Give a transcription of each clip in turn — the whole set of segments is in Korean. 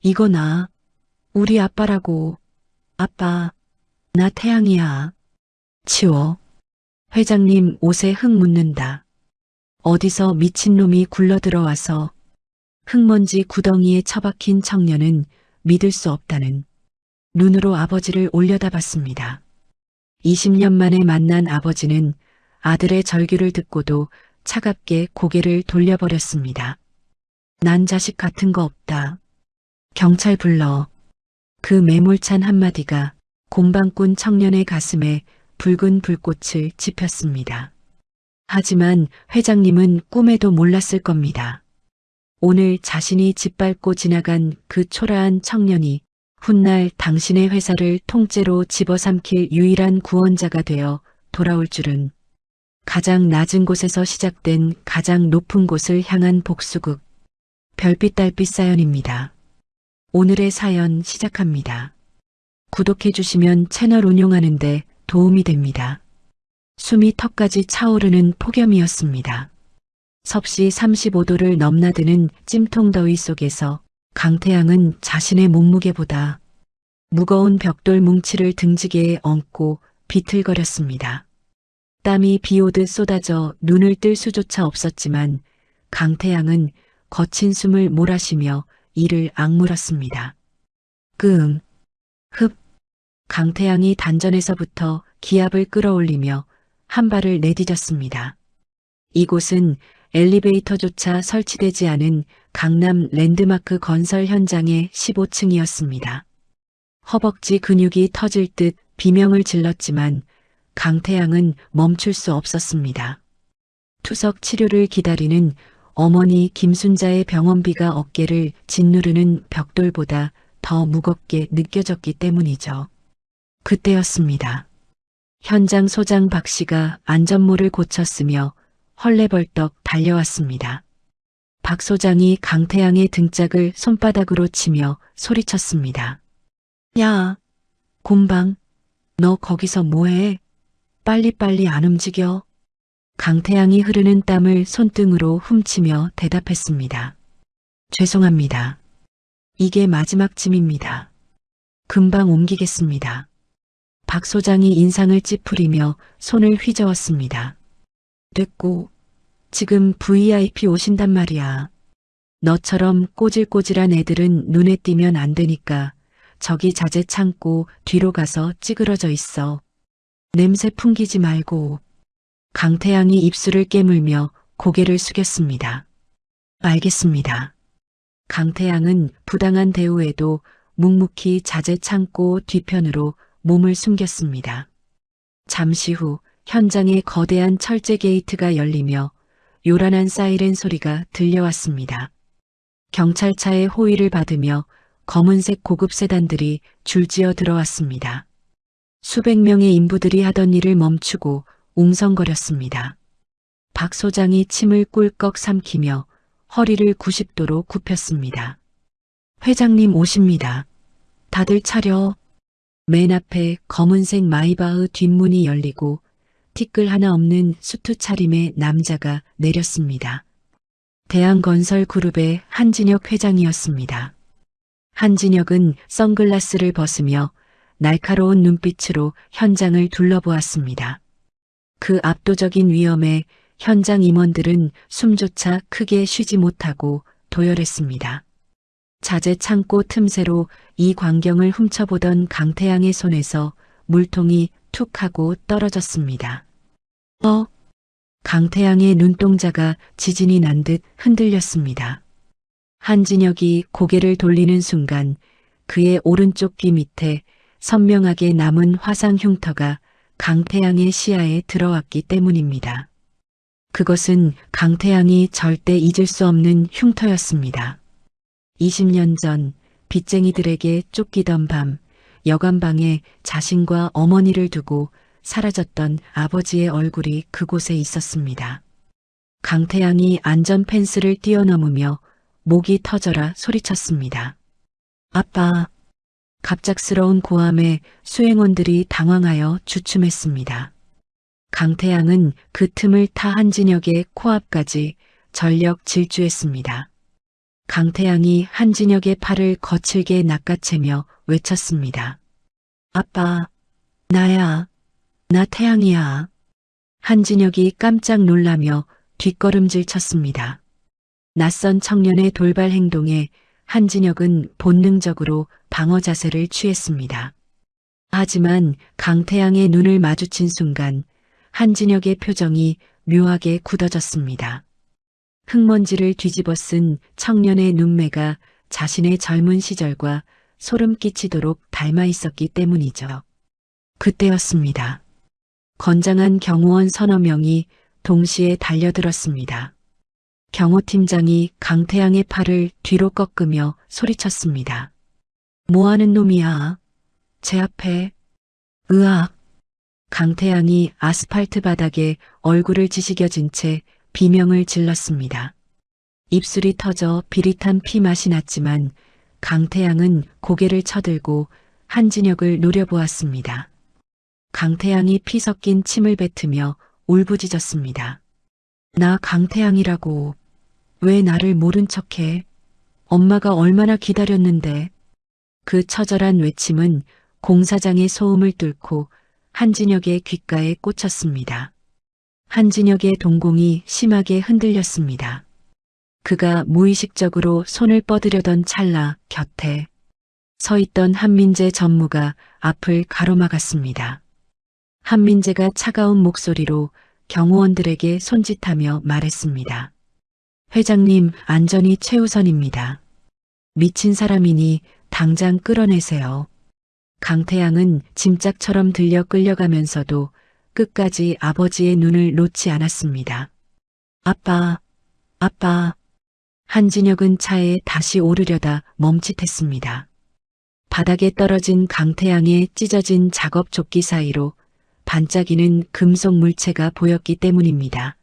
이거 나, 우리 아빠라고. 아빠, 나 태양이야. 치워. 회장님 옷에 흙 묻는다. 어디서 미친놈이 굴러들어와서 흙먼지 구덩이에 처박힌 청년은 믿을 수 없다는 눈으로 아버지를 올려다봤습니다. 20년 만에 만난 아버지는 아들의 절규를 듣고도 차갑게 고개를 돌려버렸습니다. 난 자식 같은 거 없다. 경찰 불러. 그 매몰찬 한마디가 곰방꾼 청년의 가슴에 붉은 불꽃을 지폈습니다. 하지만 회장님은 꿈에도 몰랐을 겁니다. 오늘 자신이 짓밟고 지나간 그 초라한 청년이 훗날 당신의 회사를 통째로 집어삼킬 유일한 구원자가 되어 돌아올 줄은. 가장 낮은 곳에서 시작된 가장 높은 곳을 향한 복수극. 별빛 달빛 사연입니다. 오늘의 사연 시작합니다. 구독해 주시면 채널 운영하는데 도움이 됩니다. 숨이 턱까지 차오르는 폭염이었습니다. 섭씨 35도를 넘나드는 찜통더위 속에서 강태양은 자신의 몸무게보다 무거운 벽돌 뭉치를 등지게에 얹고 비틀거렸습니다. 땀이 비오듯 쏟아져 눈을 뜰 수조차 없었지만 강태양은 거친 숨을 몰아쉬며 이를 악물었습니다. 끙, 흡. 강태양이 단전에서부터 기압을 끌어올리며 한 발을 내디뎠습니다. 이곳은 엘리베이터조차 설치되지 않은 강남 랜드마크 건설 현장의 15층이었습니다. 허벅지 근육이 터질 듯 비명을 질렀지만 강태양은 멈출 수 없었습니다. 투석 치료를 기다리는 어머니 김순자의 병원비가 어깨를 짓누르는 벽돌보다 더 무겁게 느껴졌기 때문이죠. 그때였습니다. 현장 소장 박 씨가 안전모를 고쳤으며 헐레벌떡 달려왔습니다. 박 소장이 강태양의 등짝을 손바닥으로 치며 소리쳤습니다. 야, 곰방, 너 거기서 뭐해? 빨리빨리 안 움직여. 강태양이 흐르는 땀을 손등으로 훔치며 대답했습니다. 죄송합니다. 이게 마지막 짐입니다. 금방 옮기겠습니다. 박 소장이 인상을 찌푸리며 손을 휘저었습니다. 됐고, 지금 VIP 오신단 말이야. 너처럼 꼬질꼬질한 애들은 눈에 띄면 안 되니까 저기 자재 참고 뒤로 가서 찌그러져 있어. 냄새 풍기지 말고. 강태양이 입술을 깨물며 고개를 숙였습니다. 알겠습니다. 강태양은 부당한 대우에도 묵묵히 자재 창고 뒤편으로 몸을 숨겼습니다. 잠시 후 현장에 거대한 철제 게이트가 열리며 요란한 사이렌 소리가 들려왔습니다. 경찰차의 호위를 받으며 검은색 고급 세단들이 줄지어 들어왔습니다. 수백 명의 인부들이 하던 일을 멈추고 웅성거렸습니다. 박 소장이 침을 꿀꺽 삼키며 허리를 90도로 굽혔습니다. 회장님 오십니다. 다들 차려. 맨 앞에 검은색 마이바흐 뒷문이 열리고 티끌 하나 없는 수트 차림의 남자가 내렸습니다. 대한건설그룹의 한진혁 회장이었습니다. 한진혁은 선글라스를 벗으며 날카로운 눈빛으로 현장을 둘러보았습니다. 그 압도적인 위험에 현장 임원들은 숨조차 크게 쉬지 못하고 도열했습니다. 자재 창고 틈새로 이 광경을 훔쳐보던 강태양의 손에서 물통이 툭 하고 떨어졌습니다. 강태양의 눈동자가 지진이 난 듯 흔들렸습니다. 한진혁이 고개를 돌리는 순간 그의 오른쪽 귀 밑에 선명하게 남은 화상 흉터가 강태양의 시야에 들어왔기 때문입니다. 그것은 강태양이 절대 잊을 수 없는 흉터였습니다. 20년 전 빚쟁이들에게 쫓기던 밤 여관방에 자신과 어머니를 두고 사라졌던 아버지의 얼굴이 그곳에 있었습니다. 강태양이 안전 펜스를 뛰어넘으며 목이 터져라 소리쳤습니다. 아빠. 갑작스러운 고함에 수행원들이 당황하여 주춤했습니다. 강태양은 그 틈을 타 한진혁의 코앞까지 전력 질주했습니다. 강태양이 한진혁의 팔을 거칠게 낚아채며 외쳤습니다. 아빠, 나야. 나 태양이야. 한진혁이 깜짝 놀라며 뒷걸음질 쳤습니다. 낯선 청년의 돌발 행동에 한진혁은 본능적으로 방어 자세를 취했습니다. 하지만 강태양의 눈을 마주친 순간 한진혁의 표정이 묘하게 굳어졌습니다. 흙먼지를 뒤집어 쓴 청년의 눈매가 자신의 젊은 시절과 소름 끼치도록 닮아 있었기 때문이죠. 그때였습니다. 건장한 경호원 서너 명이 동시에 달려들었습니다. 경호팀장이 강태양의 팔을 뒤로 꺾으며 소리쳤습니다. 뭐하는 놈이야? 제 앞에. 으악. 강태양이 아스팔트 바닥에 얼굴을 지시겨진 채 비명을 질렀습니다. 입술이 터져 비릿한 피 맛이 났지만 강태양은 고개를 쳐들고 한진혁을 노려보았습니다. 강태양이 피 섞인 침을 뱉으며 울부짖었습니다. 나 강태양이라고. 왜 나를 모른 척해? 엄마가 얼마나 기다렸는데. 그 처절한 외침은 공사장의 소음을 뚫고 한진혁의 귓가에 꽂혔습니다. 한진혁의 동공이 심하게 흔들렸습니다. 그가 무의식적으로 손을 뻗으려던 찰나 곁에 서 있던 한민재 전무가 앞을 가로막았습니다. 한민재가 차가운 목소리로 경호원들에게 손짓하며 말했습니다. 회장님, 안전이 최우선입니다. 미친 사람이니 당장 끌어내세요. 강태양은 짐짝처럼 들려 끌려가면서도 끝까지 아버지의 눈을 놓지 않았습니다. 아빠, 아빠. 한진혁은 차에 다시 오르려다 멈칫했습니다. 바닥에 떨어진 강태양의 찢어진 작업 조끼 사이로 반짝이는 금속 물체가 보였기 때문입니다.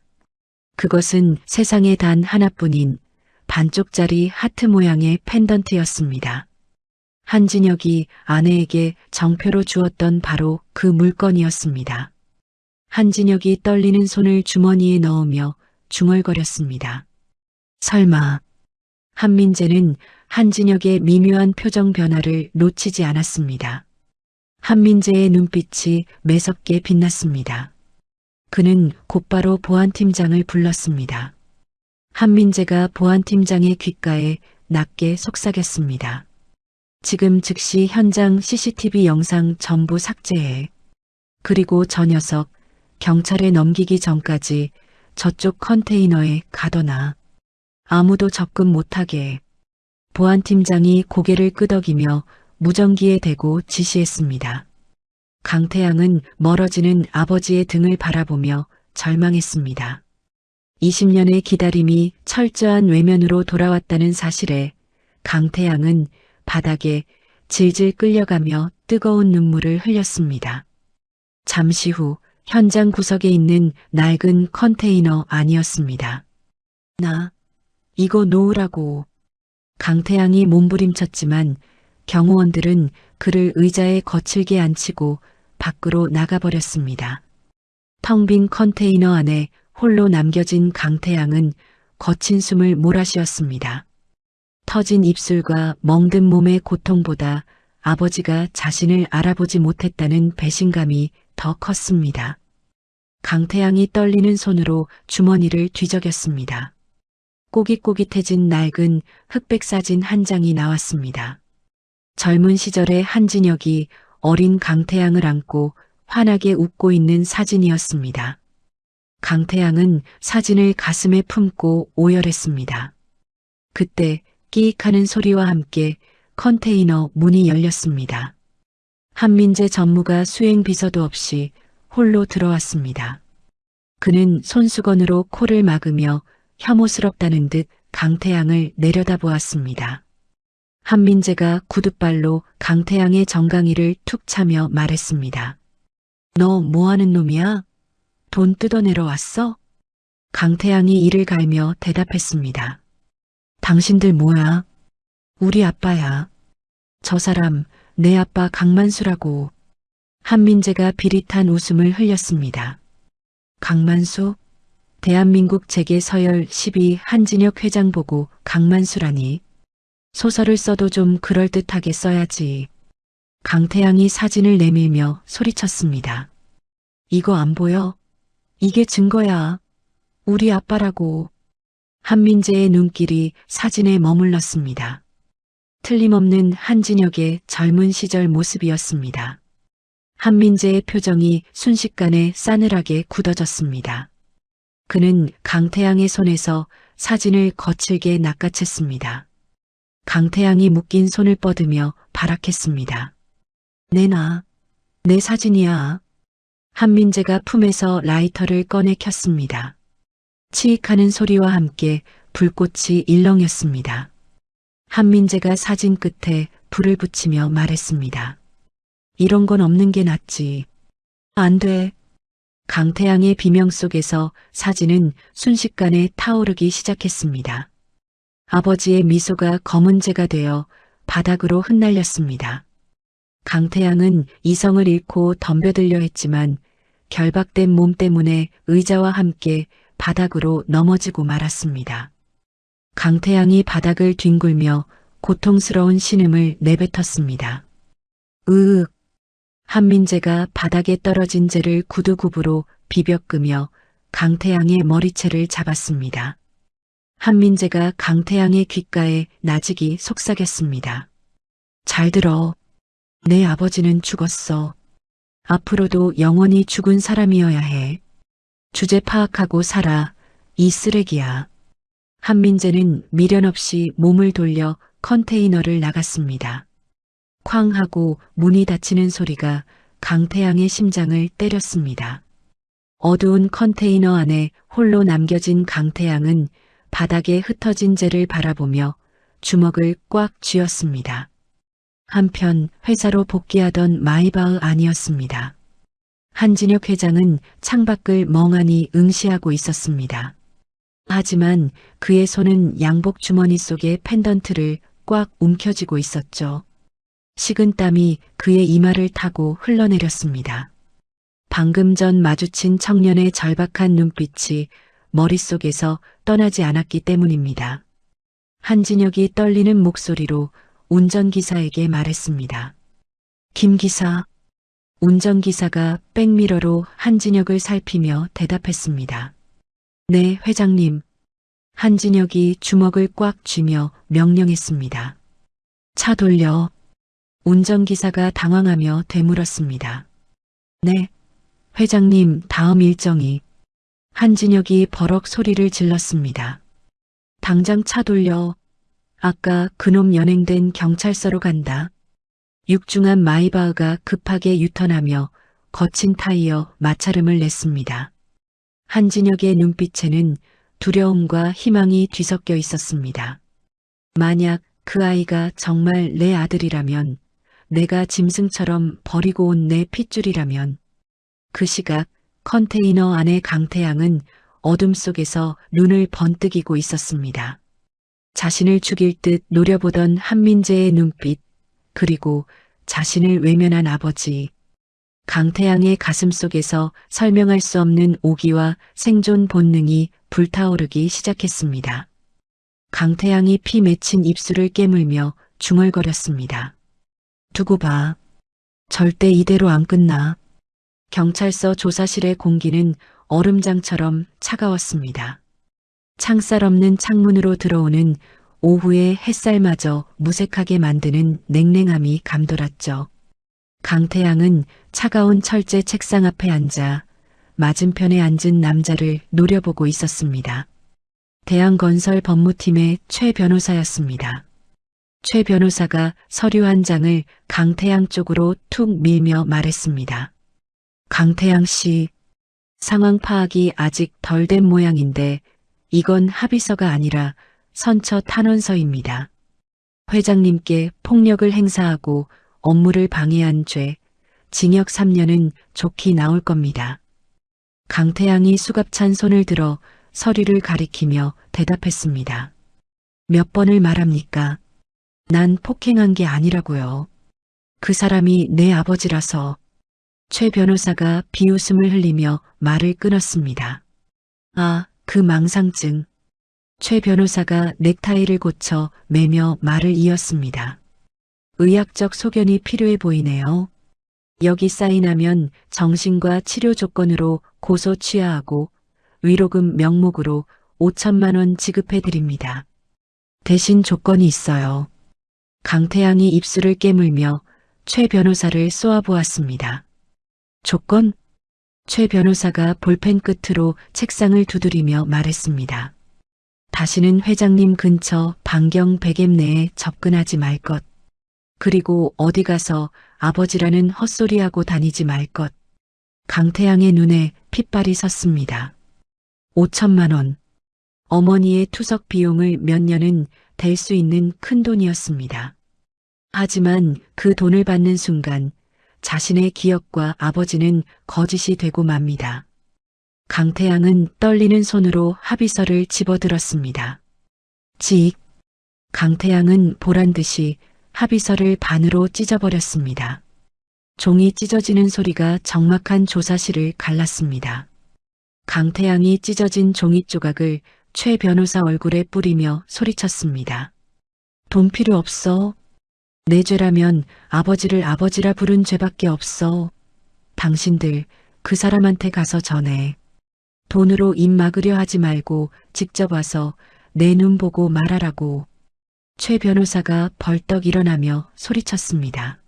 그것은 세상에 단 하나뿐인 반쪽짜리 하트 모양의 펜던트였습니다. 한진혁이 아내에게 정표로 주었던 바로 그 물건이었습니다. 한진혁이 떨리는 손을 주머니에 넣으며 중얼거렸습니다. 설마. 한민재는 한진혁의 미묘한 표정 변화를 놓치지 않았습니다. 한민재의 눈빛이 매섭게 빛났습니다. 그는 곧바로 보안팀장을 불렀습니다. 한민재가 보안팀장의 귓가에 낮게 속삭였습니다. 지금 즉시 현장 CCTV 영상 전부 삭제해. 그리고 저 녀석 경찰에 넘기기 전까지 저쪽 컨테이너에 가둬놔. 아무도 접근 못하게. 보안팀장이 고개를 끄덕이며 무전기에 대고 지시했습니다. 강태양은 멀어지는 아버지의 등을 바라보며 절망했습니다. 20년의 기다림이 철저한 외면으로 돌아왔다는 사실에 강태양은 바닥에 질질 끌려가며 뜨거운 눈물을 흘렸습니다. 잠시 후 현장 구석에 있는 낡은 컨테이너 안이었습니다. 나 이거 놓으라고. 강태양이 몸부림쳤지만 경호원들은 그를 의자에 거칠게 앉히고 밖으로 나가버렸습니다. 텅 빈 컨테이너 안에 홀로 남겨진 강태양은 거친 숨을 몰아쉬었습니다. 터진 입술과 멍든 몸의 고통보다 아버지가 자신을 알아보지 못했다는 배신감이 더 컸습니다. 강태양이 떨리는 손으로 주머니를 뒤적였습니다. 꼬깃꼬깃해진 낡은 흑백 사진 한 장이 나왔습니다. 젊은 시절의 한진혁이 어린 강태양을 안고 환하게 웃고 있는 사진이었습니다. 강태양은 사진을 가슴에 품고 오열했습니다. 그때 끼익하는 소리와 함께 컨테이너 문이 열렸습니다. 한민재 전무가 수행 비서도 없이 홀로 들어왔습니다. 그는 손수건으로 코를 막으며 혐오스럽다는 듯 강태양을 내려다보았습니다. 한민재가 구둣발로 강태양의 정강이를 툭 차며 말했습니다. 너 뭐하는 놈이야? 돈 뜯어내러 왔어? 강태양이 이를 갈며 대답했습니다. 당신들 뭐야? 우리 아빠야. 저 사람 내 아빠 강만수라고. 한민재가 비릿한 웃음을 흘렸습니다. 강만수? 대한민국 재계 서열 10위 한진혁 회장 보고 강만수라니. 소설을 써도 좀 그럴듯하게 써야지. 강태양이 사진을 내밀며 소리쳤습니다. 이거 안 보여? 이게 증거야. 우리 아빠라고. 한민재의 눈길이 사진에 머물렀습니다. 틀림없는 한진혁의 젊은 시절 모습이었습니다. 한민재의 표정이 순식간에 싸늘하게 굳어졌습니다. 그는 강태양의 손에서 사진을 거칠게 낚아챘습니다. 강태양이 묶인 손을 뻗으며 발악했습니다. 내놔. 내 사진이야. 한민재가 품에서 라이터를 꺼내 켰습니다. 치익하는 소리와 함께 불꽃이 일렁였습니다. 한민재가 사진 끝에 불을 붙이며 말했습니다. 이런 건 없는 게 낫지. 안 돼. 강태양의 비명 속에서 사진은 순식간에 타오르기 시작했습니다. 아버지의 미소가 검은재가 되어 바닥으로 흩날렸습니다. 강태양은 이성을 잃고 덤벼들려 했지만 결박된 몸 때문에 의자와 함께 바닥으로 넘어지고 말았습니다. 강태양이 바닥을 뒹굴며 고통스러운 신음을 내뱉었습니다. 으윽. 한민재가 바닥에 떨어진 재를 구두굽으로 비벼끄며 강태양의 머리채를 잡았습니다. 한민재가 강태양의 귓가에 나직이 속삭였습니다. 잘 들어. 내 아버지는 죽었어. 앞으로도 영원히 죽은 사람이어야 해. 주제 파악하고 살아. 이 쓰레기야. 한민재는 미련 없이 몸을 돌려 컨테이너를 나갔습니다. 쾅 하고 문이 닫히는 소리가 강태양의 심장을 때렸습니다. 어두운 컨테이너 안에 홀로 남겨진 강태양은 바닥에 흩어진 재를 바라보며 주먹을 꽉 쥐었습니다. 한편 회사로 복귀하던 마이바흐 아니었습니다. 한진혁 회장은 창밖을 멍하니 응시하고 있었습니다. 하지만 그의 손은 양복 주머니 속의 펜던트를 꽉 움켜쥐고 있었죠. 식은 땀이 그의 이마를 타고 흘러내렸습니다. 방금 전 마주친 청년의 절박한 눈빛이 머릿속에서 떠나지 않았기 때문입니다. 한진혁이 떨리는 목소리로 운전기사에게 말했습니다. 김 기사. 운전기사가 백미러로 한진혁을 살피며 대답했습니다. 네, 회장님. 한진혁이 주먹을 꽉 쥐며 명령했습니다. 차 돌려. 운전기사가 당황하며 되물었습니다. 네, 회장님, 다음 일정이. 한진혁이 버럭 소리를 질렀습니다. 당장 차 돌려. 아까 그놈 연행된 경찰서로 간다. 육중한 마이바흐가 급하게 유턴하며 거친 타이어 마찰음을 냈습니다. 한진혁의 눈빛에는 두려움과 희망이 뒤섞여 있었습니다. 만약 그 아이가 정말 내 아들이라면, 내가 짐승처럼 버리고 온 내 핏줄이라면. 그 시각 컨테이너 안의 강태양은 어둠 속에서 눈을 번뜩이고 있었습니다. 자신을 죽일 듯 노려보던 한민재의 눈빛, 그리고 자신을 외면한 아버지. 강태양의 가슴 속에서 설명할 수 없는 오기와 생존 본능이 불타오르기 시작했습니다. 강태양이 피 맺힌 입술을 깨물며 중얼거렸습니다. 두고 봐. 절대 이대로 안 끝나. 경찰서 조사실의 공기는 얼음장처럼 차가웠습니다. 창살 없는 창문으로 들어오는 오후의 햇살마저 무색하게 만드는 냉랭함이 감돌았죠. 강태양은 차가운 철제 책상 앞에 앉아 맞은편에 앉은 남자를 노려보고 있었습니다. 대한건설 법무팀의 최 변호사였습니다. 최 변호사가 서류 한 장을 강태양 쪽으로 툭 밀며 말했습니다. 강태양 씨, 상황 파악이 아직 덜 된 모양인데 이건 합의서가 아니라 선처 탄원서입니다. 회장님께 폭력을 행사하고 업무를 방해한 죄, 징역 3년은 좋게 나올 겁니다. 강태양이 수갑찬 손을 들어 서류를 가리키며 대답했습니다. 몇 번을 말합니까? 난 폭행한 게 아니라고요. 그 사람이 내 아버지라서. 최 변호사가 비웃음을 흘리며 말을 끊었습니다. 아, 그 망상증. 최 변호사가 넥타이를 고쳐 매며 말을 이었습니다. 의학적 소견이 필요해 보이네요. 여기 사인하면 정신과 치료 조건으로 고소 취하하고 위로금 명목으로 5천만 원 지급해 드립니다. 대신 조건이 있어요. 강태양이 입술을 깨물며 최 변호사를 쏘아보았습니다. 조건? 최 변호사가 볼펜 끝으로 책상을 두드리며 말했습니다. 다시는 회장님 근처 반경 100엠 내에 접근하지 말 것. 그리고 어디 가서 아버지라는 헛소리하고 다니지 말 것. 강태양의 눈에 핏발이 섰습니다. 5천만 원. 어머니의 투석 비용을 몇 년은 댈 수 있는 큰 돈이었습니다. 하지만 그 돈을 받는 순간 자신의 기억과 아버지는 거짓이 되고 맙니다. 강태양은 떨리는 손으로 합의서를 집어들었습니다. 직! 강태양은 보란듯이 합의서를 반으로 찢어버렸습니다. 종이 찢어지는 소리가 적막한 조사실을 갈랐습니다. 강태양이 찢어진 종이 조각을 최 변호사 얼굴에 뿌리며 소리쳤습니다. 돈 필요 없어. 내 죄라면 아버지를 아버지라 부른 죄밖에 없어. 당신들 그 사람한테 가서 전해. 돈으로 입 막으려 하지 말고 직접 와서 내 눈 보고 말하라고. 최 변호사가 벌떡 일어나며 소리쳤습니다.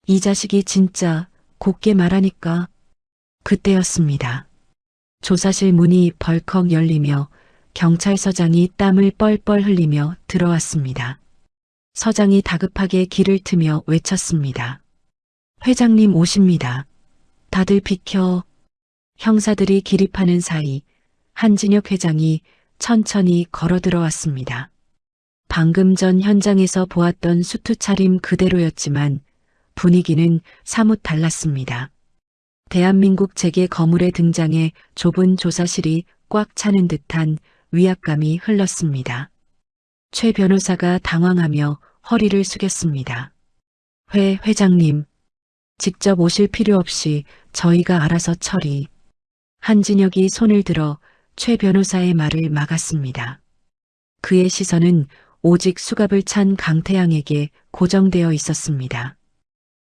이 자식이 진짜 곱게 말하니까. 그때였습니다. 조사실 문이 벌컥 열리며 경찰서장이 땀을 뻘뻘 흘리며 들어왔습니다. 서장이 다급하게 길을 트며 외쳤습니다. 회장님 오십니다. 다들 비켜. 형사들이 기립하는 사이 한진혁 회장이 천천히 걸어 들어왔습니다. 방금 전 현장에서 보았던 수트 차림 그대로였지만 분위기는 사뭇 달랐습니다. 대한민국 재계 거물의 등장에 좁은 조사실이 꽉 차는 듯한 위압감이 흘렀습니다. 최 변호사가 당황하며 허리를 숙였습니다. 회장님, 직접 오실 필요 없이 저희가 알아서 처리. 한진혁이 손을 들어 최 변호사의 말을 막았습니다. 그의 시선은 오직 수갑을 찬 강태양에게 고정되어 있었습니다.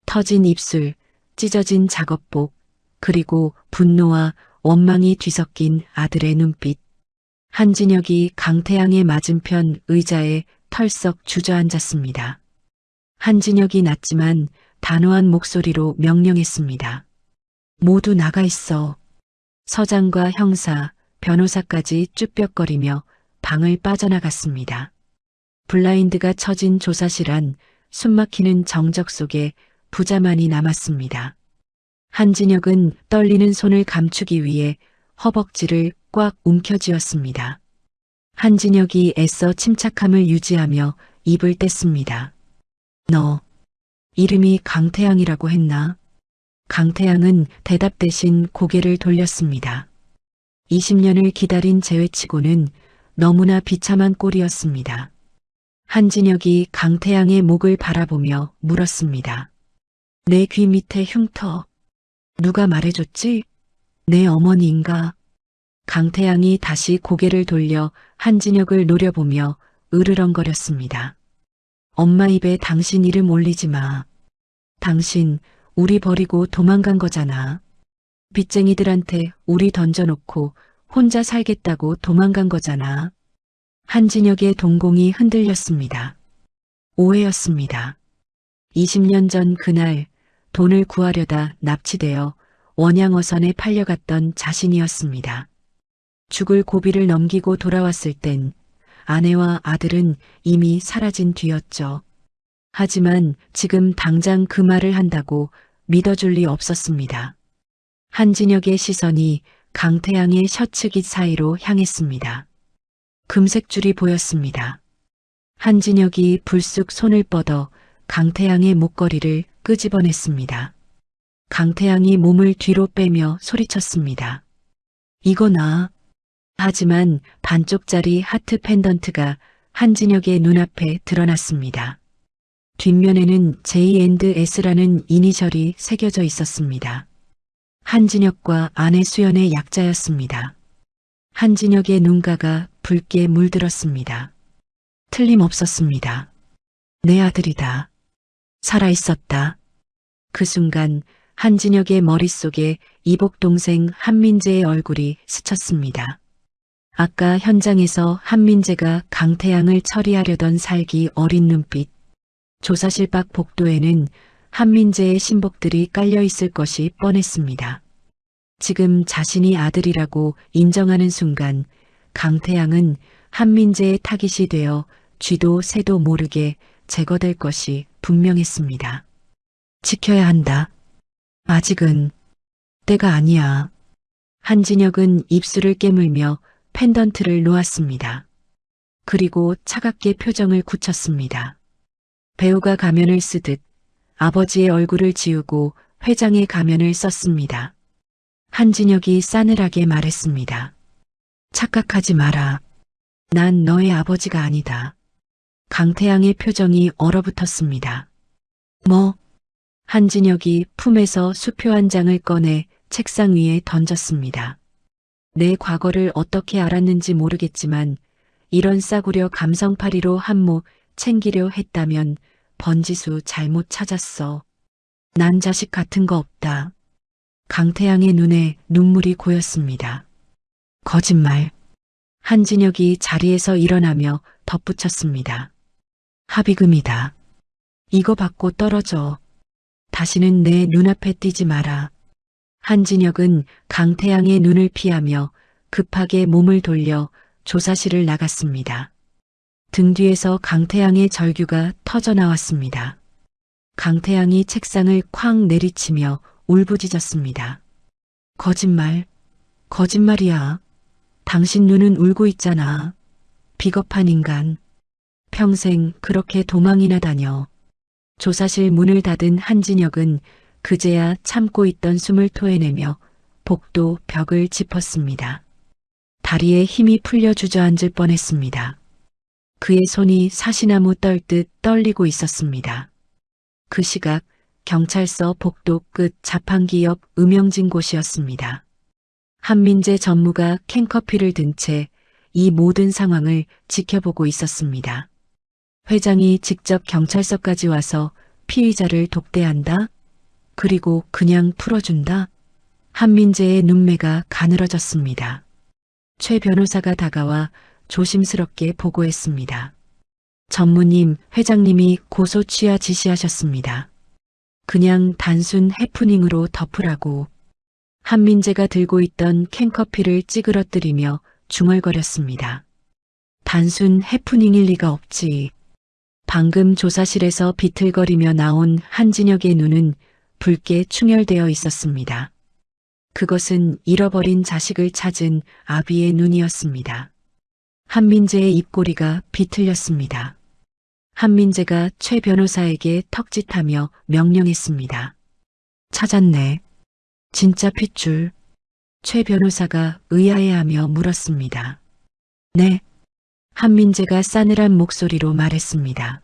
터진 입술, 찢어진 작업복, 그리고 분노와 원망이 뒤섞인 아들의 눈빛. 한진혁이 강태양의 맞은편 의자에 털썩 주저앉았습니다. 한진혁이 낮지만 단호한 목소리로 명령했습니다. 모두 나가 있어. 서장과 형사, 변호사까지 쭈뼛거리며 방을 빠져나갔습니다. 블라인드가 쳐진 조사실 안 숨막히는 정적 속에 부자만이 남았습니다. 한진혁은 떨리는 손을 감추기 위해 허벅지를 꽉 움켜쥐었습니다. 한진혁이 애써 침착함을 유지하며 입을 뗐습니다. 너 이름이 강태양이라고 했나? 강태양은 대답 대신 고개를 돌렸습니다. 20년을 기다린 재회치고는 너무나 비참한 꼴이었습니다. 한진혁이 강태양의 목을 바라보며 물었습니다. 내 귀 밑에 흉터. 누가 말해줬지? 내 어머니인가? 강태양이 다시 고개를 돌려 한진혁을 노려보며 으르렁거렸습니다. 엄마 입에 당신 이름 올리지 마. 당신 우리 버리고 도망간 거잖아. 빚쟁이들한테 우리 던져놓고 혼자 살겠다고 도망간 거잖아. 한진혁의 동공이 흔들렸습니다. 오해였습니다. 20년 전 그날 돈을 구하려다 납치되어 원양어선에 팔려갔던 자신이었습니다. 죽을 고비를 넘기고 돌아왔을 땐 아내와 아들은 이미 사라진 뒤였죠. 하지만 지금 당장 그 말을 한다고 믿어줄 리 없었습니다. 한진혁의 시선이 강태양의 셔츠깃 사이로 향했습니다. 금색 줄이 보였습니다. 한진혁이 불쑥 손을 뻗어 강태양의 목걸이를 끄집어냈습니다. 강태양이 몸을 뒤로 빼며 소리쳤습니다. 이거 나. 하지만 반쪽짜리 하트 펜던트가 한진혁의 눈앞에 드러났습니다. 뒷면에는 J&S라는 이니셜이 새겨져 있었습니다. 한진혁과 아내 수연의 약자였습니다. 한진혁의 눈가가 붉게 물들었습니다. 틀림없었습니다. 내 아들이다. 살아있었다. 그 순간 한진혁의 머릿속에 이복 동생 한민재의 얼굴이 스쳤습니다. 아까 현장에서 한민재가 강태양을 처리하려던 살기 어린 눈빛, 조사실 밖 복도에는 한민재의 신복들이 깔려 있을 것이 뻔했습니다. 지금 자신이 아들이라고 인정하는 순간 강태양은 한민재의 타깃이 되어 쥐도 새도 모르게 제거될 것이 분명했습니다. 지켜야 한다. 아직은 때가 아니야. 한진혁은 입술을 깨물며 펜던트를 놓았습니다. 그리고 차갑게 표정을 굳혔습니다. 배우가 가면을 쓰듯 아버지의 얼굴을 지우고 회장의 가면을 썼습니다. 한진혁이 싸늘하게 말했습니다. 착각하지 마라. 난 너의 아버지가 아니다. 강태양의 표정이 얼어붙었습니다. 뭐? 한진혁이 품에서 수표 한 장을 꺼내 책상 위에 던졌습니다. 내 과거를 어떻게 알았는지 모르겠지만 이런 싸구려 감성파리로 한몫 챙기려 했다면 번지수 잘못 찾았어. 난 자식 같은 거 없다. 강태양의 눈에 눈물이 고였습니다. 거짓말. 한진혁이 자리에서 일어나며 덧붙였습니다. 합의금이다. 이거 받고 떨어져. 다시는 내 눈앞에 띄지 마라. 한진혁은 강태양의 눈을 피하며 급하게 몸을 돌려 조사실을 나갔습니다. 등 뒤에서 강태양의 절규가 터져 나왔습니다. 강태양이 책상을 쾅 내리치며 울부짖었습니다. 거짓말, 거짓말이야. 당신 눈은 울고 있잖아. 비겁한 인간. 평생 그렇게 도망이나 다녀. 조사실 문을 닫은 한진혁은 그제야 참고 있던 숨을 토해내며 복도 벽을 짚었습니다. 다리에 힘이 풀려 주저앉을 뻔했습니다. 그의 손이 사시나무 떨듯 떨리고 있었습니다. 그 시각 경찰서 복도 끝 자판기 옆 음영진 곳이었습니다. 한민재 전무가 캔커피를 든 채 이 모든 상황을 지켜보고 있었습니다. 회장이 직접 경찰서까지 와서 피의자를 독대한다? 그리고 그냥 풀어준다? 한민재의 눈매가 가늘어졌습니다. 최 변호사가 다가와 조심스럽게 보고했습니다. 전무님, 회장님이 고소 취하 지시하셨습니다. 그냥 단순 해프닝으로 덮으라고. 한민재가 들고 있던 캔커피를 찌그러뜨리며 중얼거렸습니다. 단순 해프닝일 리가 없지. 방금 조사실에서 비틀거리며 나온 한진혁의 눈은 붉게 충혈되어 있었습니다. 그것은 잃어버린 자식을 찾은 아비의 눈이었습니다. 한민재의 입꼬리가 비틀렸습니다. 한민재가 최 변호사에게 턱짓하며 명령했습니다. 찾았네. 진짜 핏줄. 최 변호사가 의아해하며 물었습니다. 네. 한민재가 싸늘한 목소리로 말했습니다.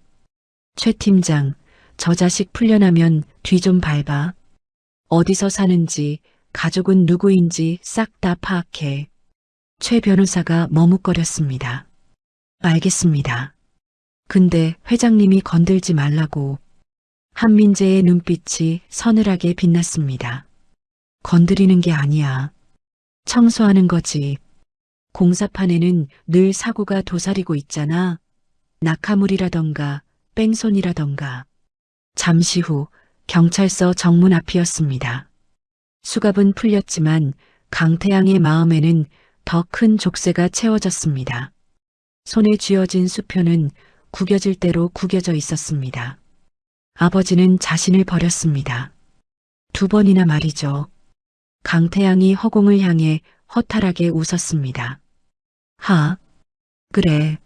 최 팀장, 저 자식 풀려나면 뒤 좀 밟아. 어디서 사는지, 가족은 누구인지 싹 다 파악해. 최 변호사가 머뭇거렸습니다. 알겠습니다. 근데 회장님이 건들지 말라고. 한민재의 눈빛이 서늘하게 빛났습니다. 건드리는 게 아니야. 청소하는 거지. 공사판에는 늘 사고가 도사리고 있잖아. 낙하물이라던가 뺑소니라던가. 잠시 후 경찰서 정문 앞이었습니다. 수갑은 풀렸지만 강태양의 마음에는 더 큰 족쇄가 채워졌습니다. 손에 쥐어진 수표는 구겨질 대로 구겨져 있었습니다. 아버지는 자신을 버렸습니다. 2번이나 말이죠. 강태양이 허공을 향해 허탈하게 웃었습니다. 하, 그래.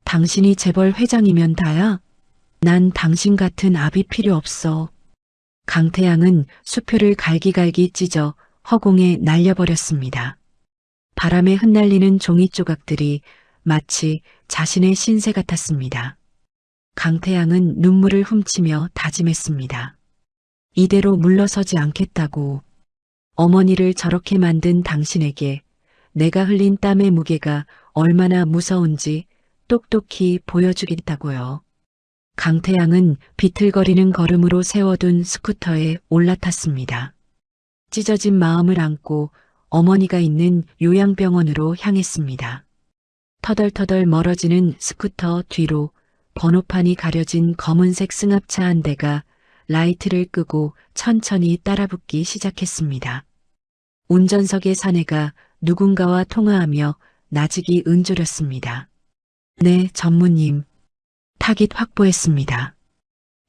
당신이 재벌 회장이면 다야? 난 당신 같은 아비 필요 없어. 강태양은 수표를 갈기갈기 찢어 허공에 날려버렸습니다. 바람에 흩날리는 종이 조각들이 마치 자신의 신세 같았습니다. 강태양은 눈물을 훔치며 다짐했습니다. 이대로 물러서지 않겠다고. 어머니를 저렇게 만든 당신에게 내가 흘린 땀의 무게가 얼마나 무서운지 똑똑히 보여주겠다고요. 강태양은 비틀거리는 걸음으로 세워둔 스쿠터에 올라탔습니다. 찢어진 마음을 안고 어머니가 있는 요양병원으로 향했습니다. 터덜터덜 멀어지는 스쿠터 뒤로 번호판이 가려진 검은색 승합차 한 대가 라이트를 끄고 천천히 따라붙기 시작했습니다. 운전석의 사내가 누군가와 통화하며 나직이 은조렸습니다. 네, 전무님. 타깃 확보했습니다.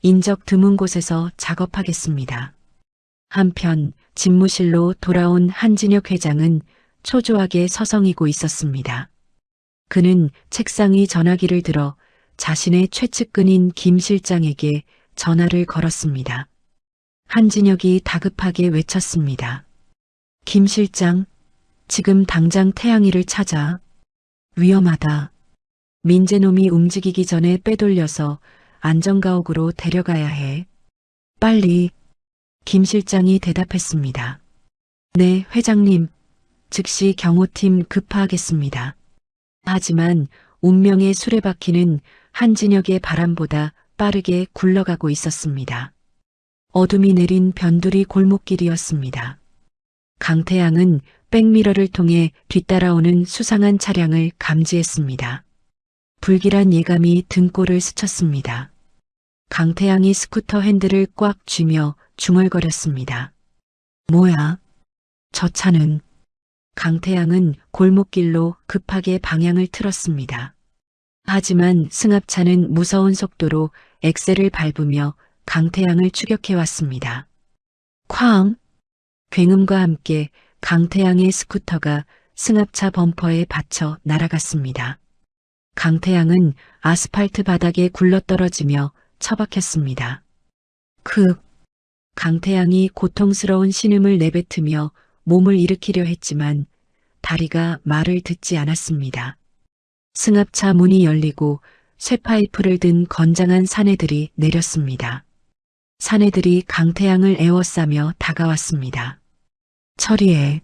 인적 드문 곳에서 작업하겠습니다. 한편 집무실로 돌아온 한진혁 회장은 초조하게 서성이고 있었습니다. 그는 책상 위 전화기를 들어 자신의 최측근인 김 실장에게 전화를 걸었습니다. 한진혁이 다급하게 외쳤습니다. 김 실장, 지금 당장 태양이를 찾아. 위험하다. 민재놈이 움직이기 전에 빼돌려서 안전가옥으로 데려가야 해. 빨리. 김 실장이 대답했습니다. 네, 회장님. 즉시 경호팀 급파하겠습니다. 하지만 운명의 수레바퀴는 한진혁의 바람보다 빠르게 굴러가고 있었습니다. 어둠이 내린 변두리 골목길이었습니다. 강태양은 백미러를 통해 뒤따라오는 수상한 차량을 감지했습니다. 불길한 예감이 등골을 스쳤습니다. 강태양이 스쿠터 핸들을 꽉 쥐며 중얼거렸습니다. 뭐야? 저 차는. 강태양은 골목길로 급하게 방향을 틀었습니다. 하지만 승합차는 무서운 속도로 엑셀을 밟으며 강태양을 추격해왔습니다. 쾅! 굉음과 함께 강태양의 스쿠터가 승합차 범퍼에 받쳐 날아갔습니다. 강태양은 아스팔트 바닥에 굴러떨어지며 처박혔습니다. 강태양이 고통스러운 신음을 내뱉으며 몸을 일으키려 했지만 다리가 말을 듣지 않았습니다. 승합차 문이 열리고 쇠파이프를 든 건장한 사내들이 내렸습니다. 사내들이 강태양을 에워싸며 다가왔습니다. 처리해.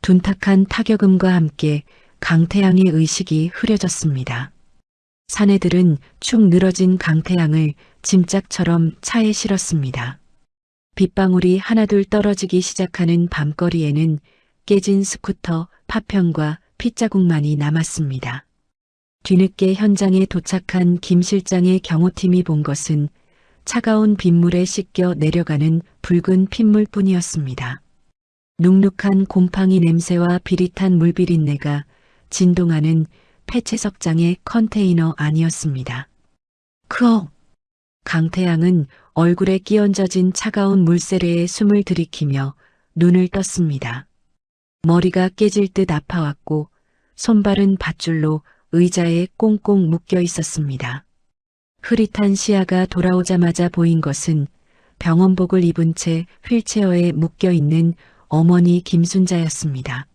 둔탁한 타격음과 함께 강태양의 의식이 흐려졌습니다. 사내들은 축 늘어진 강태양을 짐짝처럼 차에 실었습니다. 빗방울이 하나둘 떨어지기 시작하는 밤거리에는 깨진 스쿠터, 파편과 핏자국만이 남았습니다. 뒤늦게 현장에 도착한 김 실장의 경호팀이 본 것은 차가운 빗물에 씻겨 내려가는 붉은 핏물뿐이었습니다. 눅눅한 곰팡이 냄새와 비릿한 물비린내가 진동하는 폐채석장의 컨테이너 안이었습니다. 강태양은 얼굴에 끼얹어진 차가운 물세례에 숨을 들이키며 눈을 떴습니다. 머리가 깨질 듯 아파왔고 손발은 밧줄로 의자에 꽁꽁 묶여 있었습니다. 흐릿한 시야가 돌아오자마자 보인 것은 병원복을 입은 채 휠체어에 묶여 있는 어머니 김순자였습니다.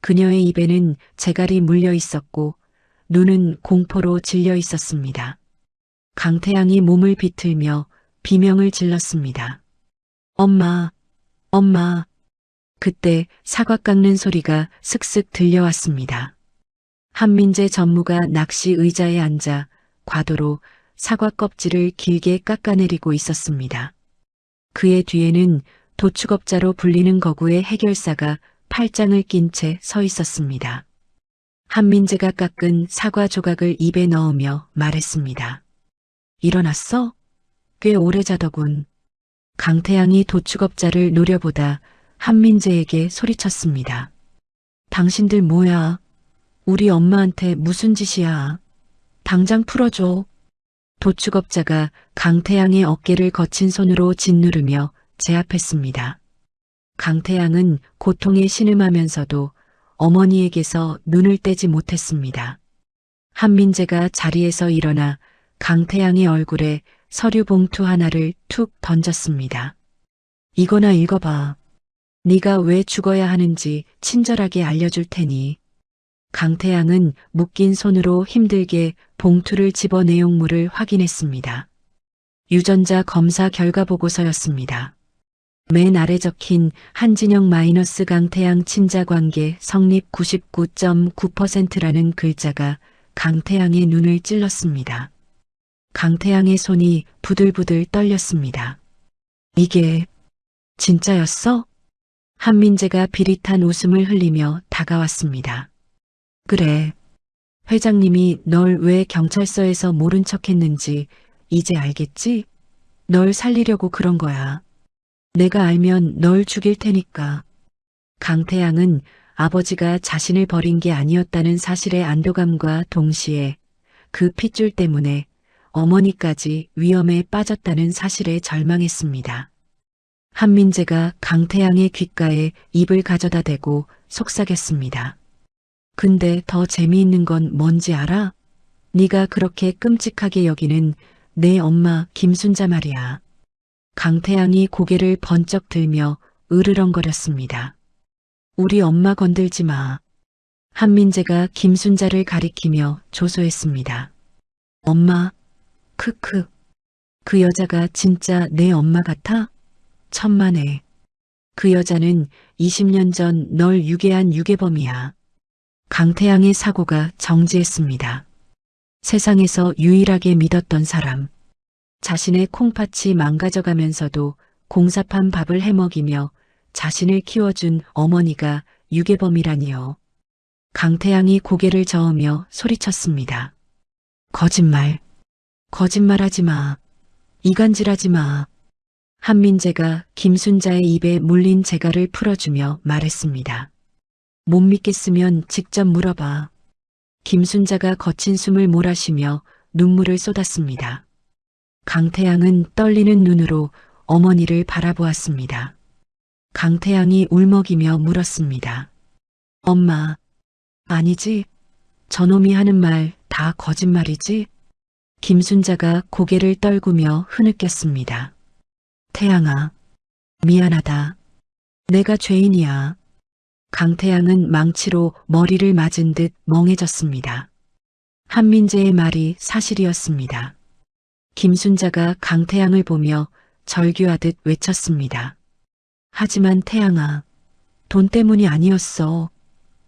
그녀의 입에는 재갈이 물려 있었고 눈은 공포로 질려 있었습니다. 강태양이 몸을 비틀며 비명을 질렀습니다. 엄마, 엄마. 그때 사과 깎는 소리가 슥슥 들려왔습니다. 한민재 전무가 낚시 의자에 앉아 과도로 사과 껍질을 길게 깎아내리고 있었습니다. 그의 뒤에는 도축업자로 불리는 거구의 해결사가 팔짱을 낀 채 서 있었습니다. 한민재가 깎은 사과 조각을 입에 넣으며 말했습니다. 일어났어? 꽤 오래 자더군. 강태양이 도축업자를 노려보다 한민재에게 소리쳤습니다. 당신들 뭐야? 우리 엄마한테 무슨 짓이야? 당장 풀어줘. 도축업자가 강태양의 어깨를 거친 손으로 짓누르며 제압했습니다. 강태양은 고통에 신음하면서도 어머니에게서 눈을 떼지 못했습니다. 한민재가 자리에서 일어나 강태양의 얼굴에 서류 봉투 하나를 툭 던졌습니다. 이거나 읽어봐. 네가 왜 죽어야 하는지 친절하게 알려줄 테니. 강태양은 묶인 손으로 힘들게 봉투를 집어 내용물을 확인했습니다. 유전자 검사 결과 보고서였습니다. 맨 아래 적힌 한진영 마이너스 강태양 친자관계 성립 99.9%라는 글자가 강태양의 눈을 찔렀습니다. 강태양의 손이 부들부들 떨렸습니다. 이게 진짜였어? 한민재가 비릿한 웃음을 흘리며 다가왔습니다. 그래. 회장님이 널 왜 경찰서에서 모른 척했는지 이제 알겠지? 널 살리려고 그런 거야. 내가 알면 널 죽일 테니까. 강태양은 아버지가 자신을 버린 게 아니었다는 사실의 안도감과 동시에 그 핏줄 때문에 어머니까지 위험에 빠졌다는 사실에 절망했습니다. 한민재가 강태양의 귓가에 입을 가져다 대고 속삭였습니다. 근데 더 재미있는 건 뭔지 알아? 네가 그렇게 끔찍하게 여기는 내 엄마 김순자 말이야. 강태양이 고개를 번쩍 들며 으르렁거렸습니다. 우리 엄마 건들지 마. 한민재가 김순자를 가리키며 조소했습니다. 엄마, 크크. 그 여자가 진짜 내 엄마 같아? 천만에. 그 여자는 20년 전 널 유괴한 유괴범이야. 강태양의 사고가 정지했습니다. 세상에서 유일하게 믿었던 사람. 자신의 콩팥이 망가져가면서도 공사판 밥을 해먹이며 자신을 키워준 어머니가 유괴범이라니요. 강태양이 고개를 저으며 소리쳤습니다. 거짓말. 거짓말하지 마. 이간질하지 마. 한민재가 김순자의 입에 물린 재갈을 풀어주며 말했습니다. 못 믿겠으면 직접 물어봐. 김순자가 거친 숨을 몰아쉬며 눈물을 쏟았습니다. 강태양은 떨리는 눈으로 어머니를 바라보았습니다. 강태양이 울먹이며 물었습니다. 엄마, 아니지? 저놈이 하는 말 다 거짓말이지? 김순자가 고개를 떨구며 흐느꼈습니다. 태양아, 미안하다. 내가 죄인이야. 강태양은 망치로 머리를 맞은 듯 멍해졌습니다. 한민재의 말이 사실이었습니다. 김순자가 강태양을 보며 절규하듯 외쳤습니다. 하지만 태양아, 돈 때문이 아니었어.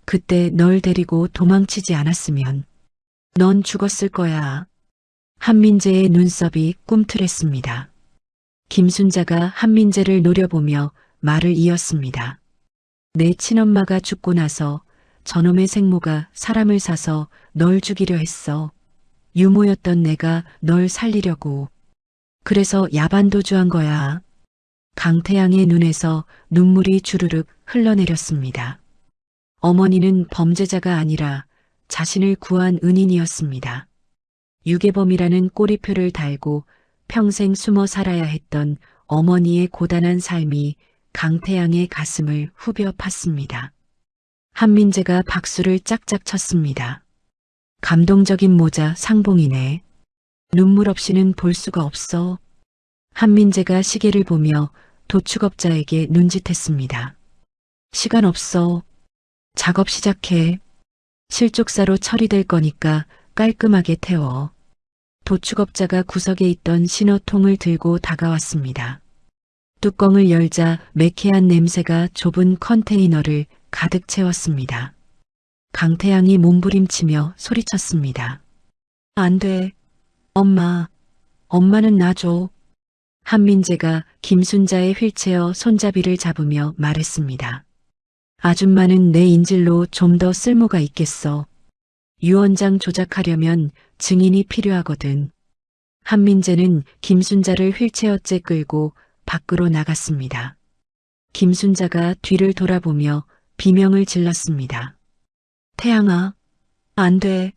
그때 널 데리고 도망치지 않았으면 넌 죽었을 거야. 한민재의 눈썹이 꿈틀했습니다. 김순자가 한민재를 노려보며 말을 이었습니다. 내 친엄마가 죽고 나서 저놈의 생모가 사람을 사서 널 죽이려 했어. 유모였던 내가 널 살리려고. 그래서 야반도주한 거야. 강태양의 눈에서 눈물이 주르륵 흘러내렸습니다. 어머니는 범죄자가 아니라 자신을 구한 은인이었습니다. 유괴범이라는 꼬리표를 달고 평생 숨어 살아야 했던 어머니의 고단한 삶이 강태양의 가슴을 후벼 팠습니다. 한민재가 박수를 짝짝 쳤습니다. 감동적인 모자 상봉이네. 눈물 없이는 볼 수가 없어. 한민재가 시계를 보며 도축업자에게 눈짓했습니다. 시간 없어. 작업 시작해. 실족사로 처리될 거니까 깔끔하게 태워. 도축업자가 구석에 있던 신호통을 들고 다가왔습니다. 뚜껑을 열자 매캐한 냄새가 좁은 컨테이너를 가득 채웠습니다. 강태양이 몸부림치며 소리쳤습니다. 안 돼. 엄마. 엄마는 놔줘. 한민재가 김순자의 휠체어 손잡이를 잡으며 말했습니다. 아줌마는 내 인질로 좀 더 쓸모가 있겠어. 유언장 조작하려면 증인이 필요하거든. 한민재는 김순자를 휠체어째 끌고 밖으로 나갔습니다. 김순자가 뒤를 돌아보며 비명을 질렀습니다. 태양아, 안 돼.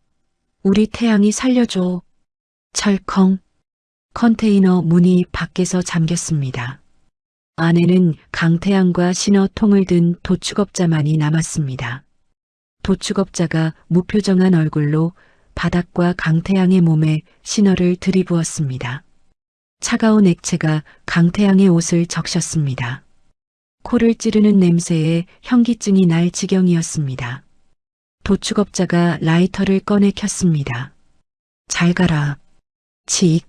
우리 태양이 살려줘. 철컹. 컨테이너 문이 밖에서 잠겼습니다. 안에는 강태양과 신호통을 든 도축업자만이 남았습니다. 도축업자가 무표정한 얼굴로 바닥과 강태양의 몸에 신호를 들이부었습니다. 차가운 액체가 강태양의 옷을 적셨습니다. 코를 찌르는 냄새에 현기증이 날 지경이었습니다. 도축업자가 라이터를 꺼내 켰습니다. 잘 가라. 칙.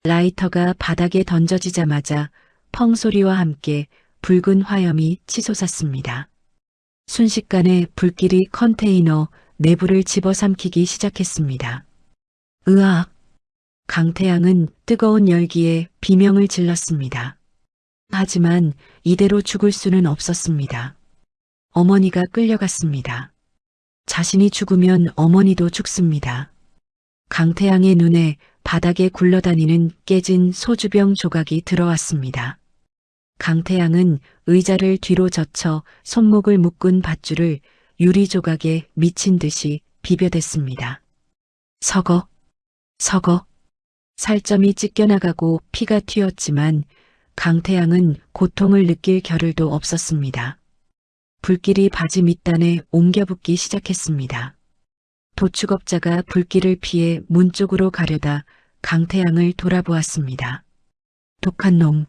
라이터가 바닥에 던져지자마자 펑 소리와 함께 붉은 화염이 치솟았습니다. 순식간에 불길이 컨테이너 내부를 집어삼키기 시작했습니다. 으악! 강태양은 뜨거운 열기에 비명을 질렀습니다. 하지만 이대로 죽을 수는 없었습니다. 어머니가 끌려갔습니다. 자신이 죽으면 어머니도 죽습니다. 강태양의 눈에 바닥에 굴러다니는 깨진 소주병 조각이 들어왔습니다. 강태양은 의자를 뒤로 젖혀 손목을 묶은 밧줄을 유리 조각에 미친 듯이 비벼댔습니다. 서거, 서거. 살점이 찢겨나가고 피가 튀었지만 강태양은 고통을 느낄 겨를도 없었습니다. 불길이 바지 밑단에 옮겨붙기 시작했습니다. 도축업자가 불길을 피해 문 쪽으로 가려다 강태양을 돌아보았습니다. 독한 놈.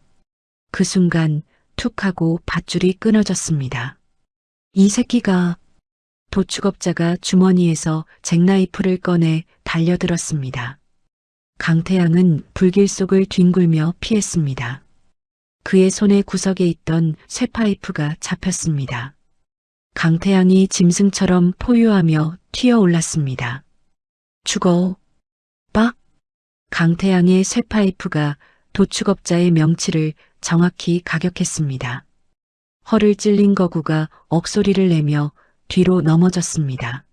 그 순간 툭 하고 밧줄이 끊어졌습니다. 이 새끼가. 도축업자가 주머니에서 잭나이프를 꺼내 달려들었습니다. 강태양은 불길 속을 뒹굴며 피했습니다. 그의 손의 구석에 있던 쇠파이프가 잡혔습니다. 강태양이 짐승처럼 포효하며 튀어올랐습니다. 죽어. 빡! 강태양의 쇠파이프가 도축업자의 명치를 정확히 가격했습니다. 허를 찔린 거구가 억소리를 내며 뒤로 넘어졌습니다.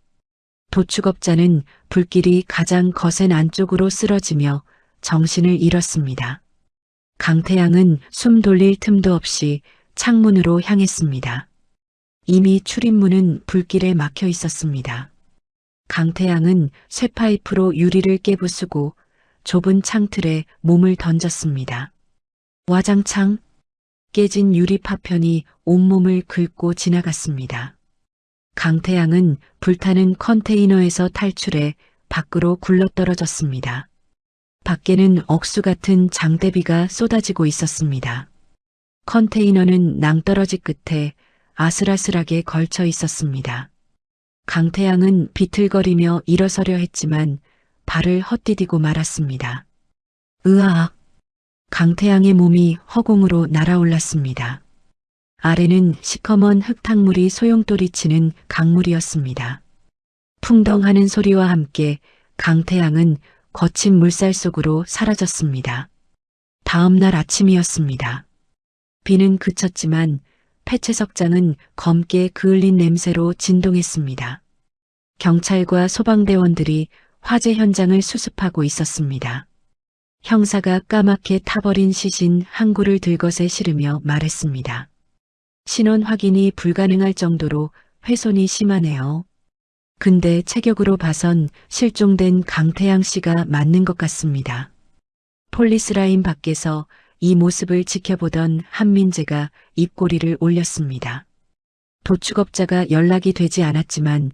도축업자는 불길이 가장 거센 안쪽으로 쓰러지며 정신을 잃었습니다. 강태양은 숨 돌릴 틈도 없이 창문으로 향했습니다. 이미 출입문은 불길에 막혀 있었습니다. 강태양은 쇠파이프로 유리를 깨부수고 좁은 창틀에 몸을 던졌습니다. 와장창. 깨진 유리 파편이 온몸을 긁고 지나갔습니다. 강태양은 불타는 컨테이너에서 탈출해 밖으로 굴러떨어졌습니다. 밖에는 억수 같은 장대비가 쏟아지고 있었습니다. 컨테이너는 낭떠러지 끝에 아슬아슬하게 걸쳐 있었습니다. 강태양은 비틀거리며 일어서려 했지만 발을 헛디디고 말았습니다. 으악! 강태양의 몸이 허공으로 날아올랐습니다. 아래는 시커먼 흙탕물이 소용돌이치는 강물이었습니다. 풍덩하는 소리와 함께 강태양은 거친 물살 속으로 사라졌습니다. 다음 날 아침이었습니다. 비는 그쳤지만 폐채석장은 검게 그을린 냄새로 진동했습니다. 경찰과 소방대원들이 화재 현장을 수습하고 있었습니다. 형사가 까맣게 타버린 시신 한 구를 들것에 실으며 말했습니다. 신원 확인이 불가능할 정도로 훼손이 심하네요. 근데 체격으로 봐선 실종된 강태양 씨가 맞는 것 같습니다. 폴리스라인 밖에서 이 모습을 지켜보던 한민재가 입꼬리를 올렸습니다. 도축업자가 연락이 되지 않았지만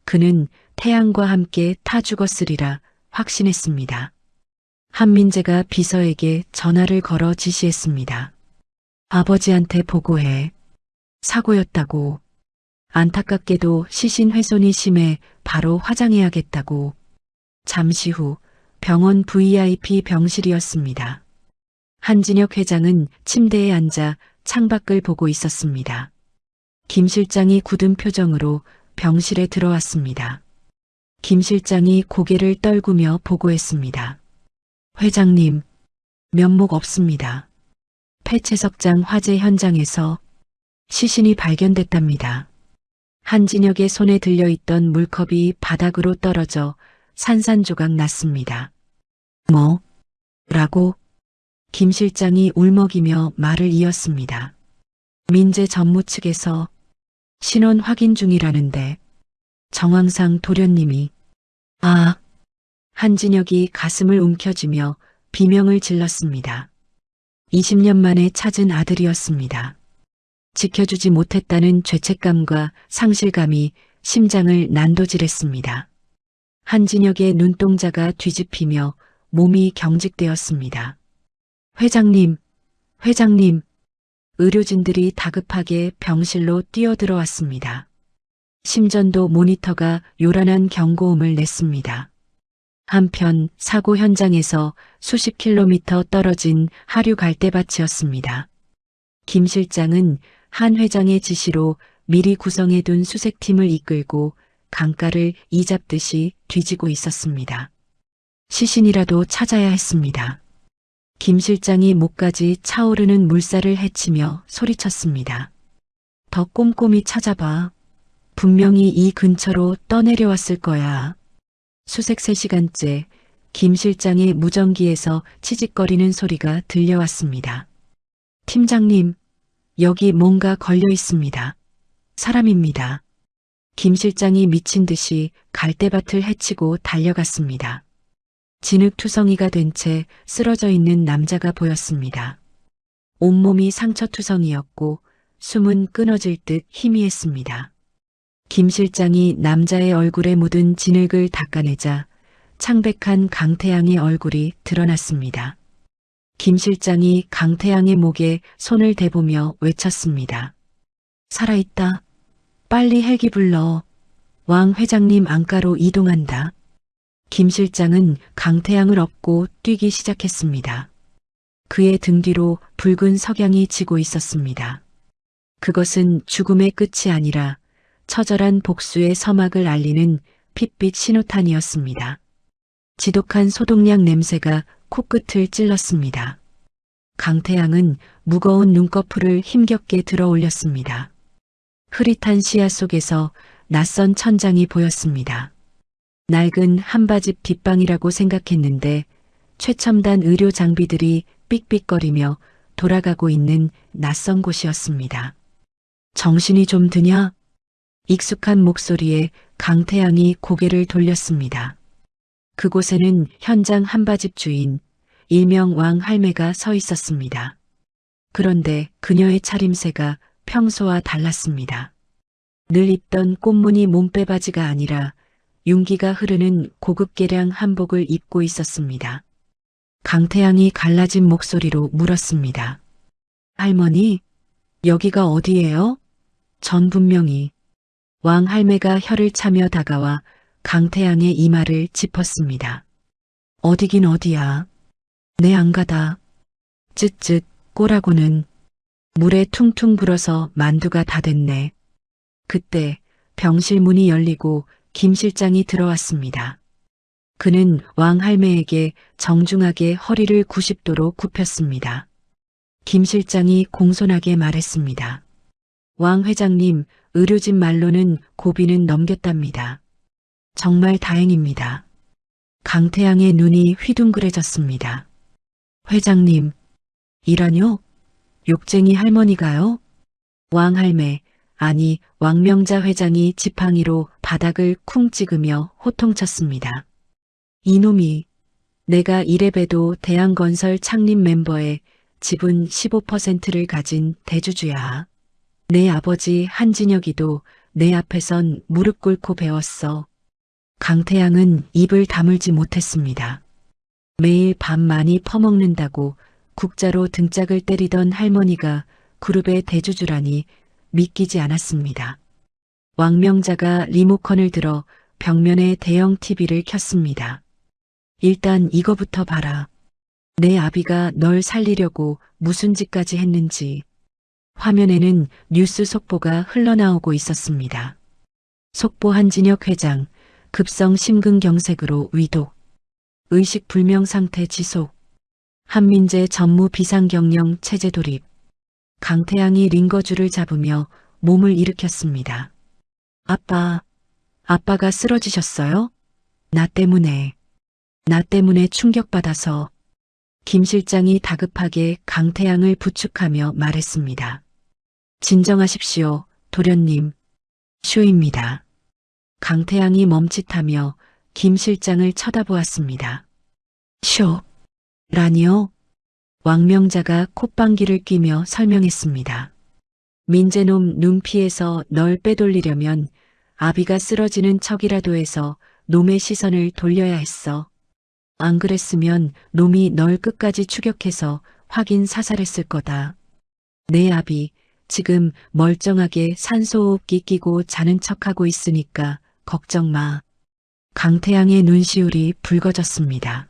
그는 태양과 함께 타 죽었으리라 확신했습니다. 한민재가 비서에게 전화를 걸어 지시했습니다. 아버지한테 보고해. 사고였다고. 안타깝게도 시신 훼손이 심해 바로 화장해야겠다고. 잠시 후 병원 VIP 병실이었습니다. 한진혁 회장은 침대에 앉아 창밖을 보고 있었습니다. 김 실장이 굳은 표정으로 병실에 들어왔습니다. 김 실장이 고개를 떨구며 보고했습니다. 회장님, 면목 없습니다. 폐채석장 화재 현장에서 시신이 발견됐답니다. 한진혁의 손에 들려있던 물컵이 바닥으로 떨어져 산산조각 났습니다. 뭐라고? 김 실장이 울먹이며 말을 이었습니다. 민재 전무 측에서 신원 확인 중이라는데 정황상 도련님이 한진혁이 가슴을 움켜쥐며 비명을 질렀습니다. 20년 만에 찾은 아들이었습니다. 지켜주지 못했다는 죄책감과 상실감이 심장을 난도질했습니다. 한진혁의 눈동자가 뒤집히며 몸이 경직되었습니다. 회장님, 회장님. 의료진들이 다급하게 병실로 뛰어들어왔습니다. 심전도 모니터가 요란한 경고음을 냈습니다. 한편 사고 현장에서 수십 킬로미터 떨어진 하류 갈대밭이었습니다. 김 실장은 한 회장의 지시로 미리 구성해둔 수색팀을 이끌고 강가를 이잡듯이 뒤지고 있었습니다. 시신이라도 찾아야 했습니다. 김 실장이 목까지 차오르는 물살을 헤치며 소리쳤습니다. 더 꼼꼼히 찾아봐. 분명히 이 근처로 떠내려왔을 거야. 수색 3시간째 김 실장의 무전기에서 치직거리는 소리가 들려왔습니다. 팀장님, 여기 뭔가 걸려 있습니다. 사람입니다. 김 실장이 미친 듯이 갈대밭을 헤치고 달려갔습니다. 진흙투성이가 된 채 쓰러져 있는 남자가 보였습니다. 온몸이 상처투성이었고 숨은 끊어질 듯 희미했습니다. 김 실장이 남자의 얼굴에 묻은 진흙을 닦아내자 창백한 강태양의 얼굴이 드러났습니다. 김 실장이 강태양의 목에 손을 대보며 외쳤습니다. 살아있다. 빨리 헬기 불러. 왕 회장님 안가로 이동한다. 김 실장은 강태양을 업고 뛰기 시작했습니다. 그의 등 뒤로 붉은 석양이 지고 있었습니다. 그것은 죽음의 끝이 아니라 처절한 복수의 서막을 알리는 핏빛 신호탄이었습니다. 지독한 소독약 냄새가 코끝을 찔렀습니다. 강태양은 무거운 눈꺼풀을 힘겹게 들어 올렸습니다. 흐릿한 시야 속에서 낯선 천장이 보였습니다. 낡은 한바집 빗방이라고 생각했는데 최첨단 의료 장비들이 삑삑거리며 돌아가고 있는 낯선 곳이었습니다. 정신이 좀 드냐? 익숙한 목소리에 강태양이 고개를 돌렸습니다. 그곳에는 현장 한바집 주인, 일명 왕 할매가 서 있었습니다. 그런데 그녀의 차림새가 평소와 달랐습니다. 늘 입던 꽃무늬 몸빼바지가 아니라 윤기가 흐르는 고급 개량 한복을 입고 있었습니다. 강태양이 갈라진 목소리로 물었습니다. 할머니, 여기가 어디예요? 전 분명히. 왕 할매가 혀를 차며 다가와 강태양의 이마를 짚었습니다. 어디긴 어디야. 내 안가다. 쯧쯧 꼬라고는 물에 퉁퉁 불어서 만두가 다 됐네. 그때 병실 문이 열리고 김 실장이 들어왔습니다. 그는 왕 할매에게 정중하게 허리를 90도로 굽혔습니다. 김 실장이 공손하게 말했습니다. 왕 회장님, 의료진 말로는 고비는 넘겼답니다. 정말 다행입니다. 강태양의 눈이 휘둥그레졌습니다. 회장님, 이라뇨? 욕쟁이 할머니가요? 왕 할매, 아니 왕명자 회장이 지팡이로 바닥을 쿵 찍으며 호통쳤습니다. 이놈이, 내가 이래봬도 대한건설 창립 멤버의 지분 15%를 가진 대주주야. 내 아버지 한진혁이도 내 앞에선 무릎 꿇고 배웠어. 강태양은 입을 다물지 못했습니다. 매일 밥 많이 퍼먹는다고 국자로 등짝을 때리던 할머니가 그룹의 대주주라니 믿기지 않았습니다. 왕명자가 리모컨을 들어 벽면에 대형 TV를 켰습니다. 일단 이거부터 봐라. 내 아비가 널 살리려고 무슨 짓까지 했는지. 화면에는 뉴스 속보가 흘러나오고 있었습니다. 속보 한진혁 회장, 급성 심근경색으로 위독. 의식불명 상태 지속. 한민재 전무 비상경영 체제 돌입. 강태양이 링거줄을 잡으며 몸을 일으켰습니다. 아빠가 쓰러지셨어요? 나 때문에 충격받아서. 김 실장이 다급하게 강태양을 부축하며 말했습니다. 진정하십시오, 도련님. 쇼입니다. 강태양이 멈칫하며 김 실장을 쳐다보았습니다. 쇼라니요? 왕명자가 콧방귀를 뀌며 설명했습니다. 민재놈 눈피에서 널 빼돌리려면 아비가 쓰러지는 척이라도 해서 놈의 시선을 돌려야 했어. 안 그랬으면 놈이 널 끝까지 추격해서 확인 사살했을 거다. 내 아비 지금 멀쩡하게 산소호흡기 끼고 자는 척하고 있으니까 걱정 마. 강태양의 눈시울이 붉어졌습니다.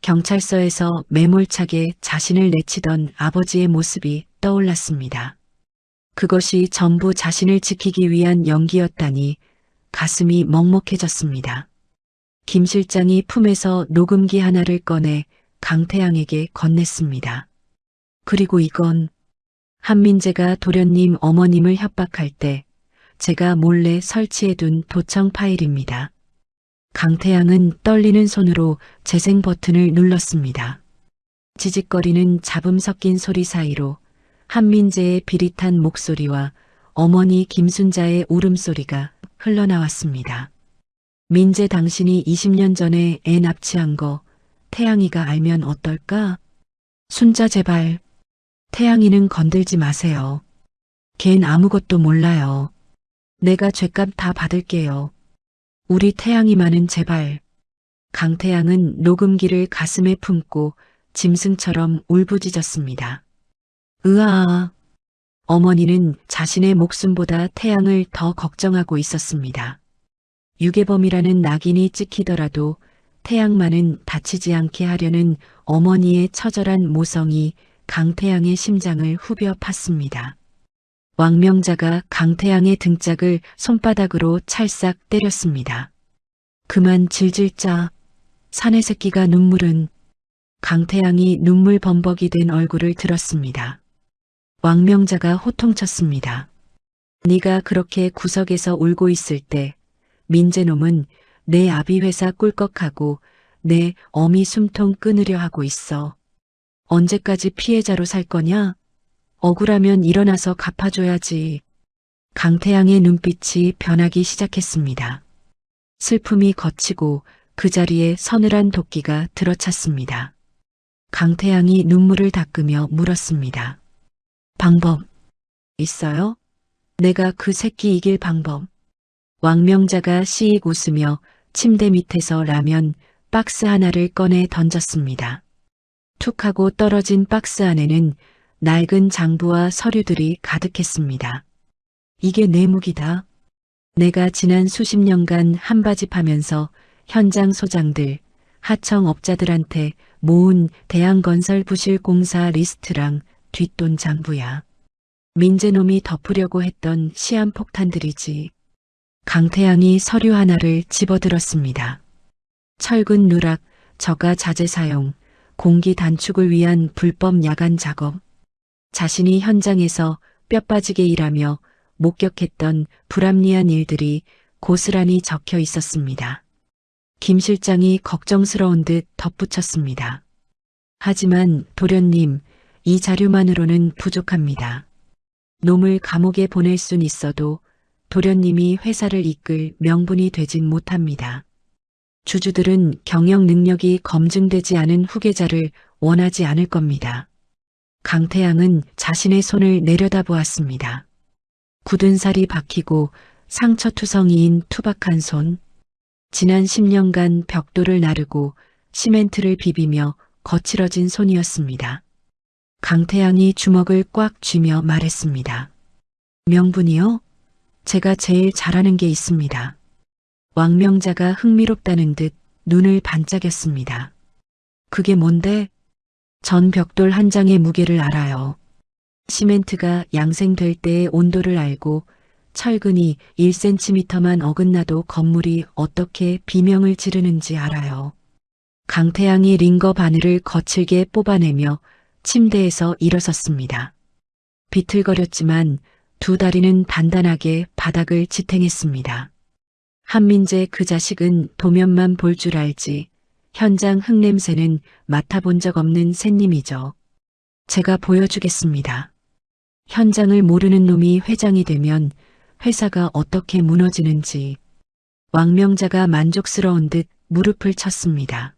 경찰서에서 매몰차게 자신을 내치던 아버지의 모습이 떠올랐습니다. 그것이 전부 자신을 지키기 위한 연기였다니 가슴이 먹먹해졌습니다. 김 실장이 품에서 녹음기 하나를 꺼내 강태양에게 건넸습니다. 그리고 이건 한민재가 도련님 어머님을 협박할 때 제가 몰래 설치해둔 도청 파일입니다. 강태양은 떨리는 손으로 재생 버튼을 눌렀습니다. 지직거리는 잡음 섞인 소리 사이로 한민재의 비릿한 목소리와 어머니 김순자의 울음소리가 흘러나왔습니다. 민재, 당신이 20년 전에 애 납치한 거 태양이가 알면 어떨까? 순자, 제발. 태양이는 건들지 마세요. 걘 아무것도 몰라요. 내가 죗값 다 받을게요. 우리 태양이만은 제발. 강태양은 녹음기를 가슴에 품고 짐승처럼 울부짖었습니다. 으아. 어머니는 자신의 목숨보다 태양을 더 걱정하고 있었습니다. 유괴범이라는 낙인이 찍히더라도 태양만은 다치지 않게 하려는 어머니의 처절한 모성이 강태양의 심장을 후벼 팠습니다. 왕명자가 강태양의 등짝을 손바닥으로 찰싹 때렸습니다. 그만 질질 짜. 사내 새끼가. 눈물은. 강태양이 눈물 범벅이 된 얼굴을 들었습니다. 왕명자가 호통쳤습니다. 네가 그렇게 구석에서 울고 있을 때 민재놈은 내 아비 회사 꿀꺽하고 내 어미 숨통 끊으려 하고 있어. 언제까지 피해자로 살 거냐? 억울하면 일어나서 갚아줘야지. 강태양의 눈빛이 변하기 시작했습니다. 슬픔이 걷히고 그 자리에 서늘한 도끼가 들어찼습니다. 강태양이 눈물을 닦으며 물었습니다. 방법 있어요? 내가 그 새끼 이길 방법. 왕명자가 시익 웃으며 침대 밑에서 라면 박스 하나를 꺼내 던졌습니다. 툭 하고 떨어진 박스 안에는 낡은 장부와 서류들이 가득했습니다. 이게 내 무기다. 내가 지난 수십 년간 한바집하면서 현장 소장들, 하청업자들한테 모은 대한건설부실공사 리스트랑 뒷돈 장부야. 민재놈이 덮으려고 했던 시한폭탄들이지. 강태양이 서류 하나를 집어들었습니다. 철근 누락, 저가 자재 사용, 공기 단축을 위한 불법 야간 작업. 자신이 현장에서 뼈 빠지게 일하며 목격했던 불합리한 일들이 고스란히 적혀 있었습니다. 김 실장이 걱정스러운 듯 덧붙였습니다. 하지만 도련님, 이 자료만으로는 부족합니다. 놈을 감옥에 보낼 순 있어도 도련님이 회사를 이끌 명분이 되진 못합니다. 주주들은 경영 능력이 검증되지 않은 후계자를 원하지 않을 겁니다. 강태양은 자신의 손을 내려다보았습니다. 굳은 살이 박히고 상처투성이인 투박한 손. 지난 10년간 벽돌을 나르고 시멘트를 비비며 거칠어진 손이었습니다. 강태양이 주먹을 꽉 쥐며 말했습니다. 명분이요? 제가 제일 잘하는 게 있습니다. 왕명자가 흥미롭다는 듯 눈을 반짝였습니다. 그게 뭔데? 전 벽돌 한 장의 무게를 알아요. 시멘트가 양생될 때의 온도를 알고 철근이 1cm만 어긋나도 건물이 어떻게 비명을 지르는지 알아요. 강태양이 링거 바늘을 거칠게 뽑아내며 침대에서 일어섰습니다. 비틀거렸지만 두 다리는 단단하게 바닥을 지탱했습니다. 한민재 그 자식은 도면만 볼 줄 알지 현장 흙냄새는 맡아본 적 없는 새님이죠. 제가 보여주겠습니다. 현장을 모르는 놈이 회장이 되면 회사가 어떻게 무너지는지. 왕명자가 만족스러운 듯 무릎을 쳤습니다.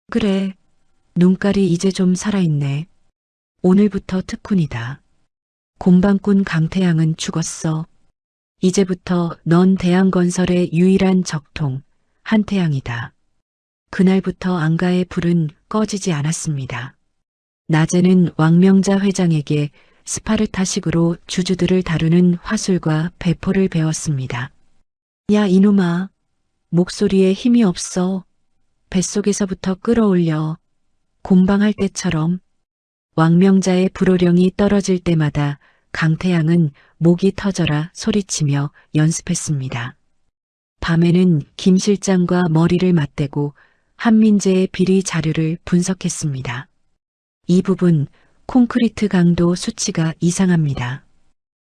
그래, 눈깔이 이제 좀 살아있네. 오늘부터 특훈이다. 곰방꾼 강태양은 죽었어. 이제부터 넌 대한건설의 유일한 적통, 한태양이다. 그날부터 안가의 불은 꺼지지 않았습니다. 낮에는 왕명자 회장에게 스파르타식으로 주주들을 다루는 화술과 배포를 배웠습니다. 야 이놈아, 목소리에 힘이 없어. 뱃속에서부터 끌어올려. 곰방할 때처럼. 왕명자의 불호령이 떨어질 때마다 강태양은 목이 터져라 소리치며 연습했습니다. 밤에는 김 실장과 머리를 맞대고 한민재의 비리 자료를 분석했습니다. 이 부분 콘크리트 강도 수치가 이상합니다.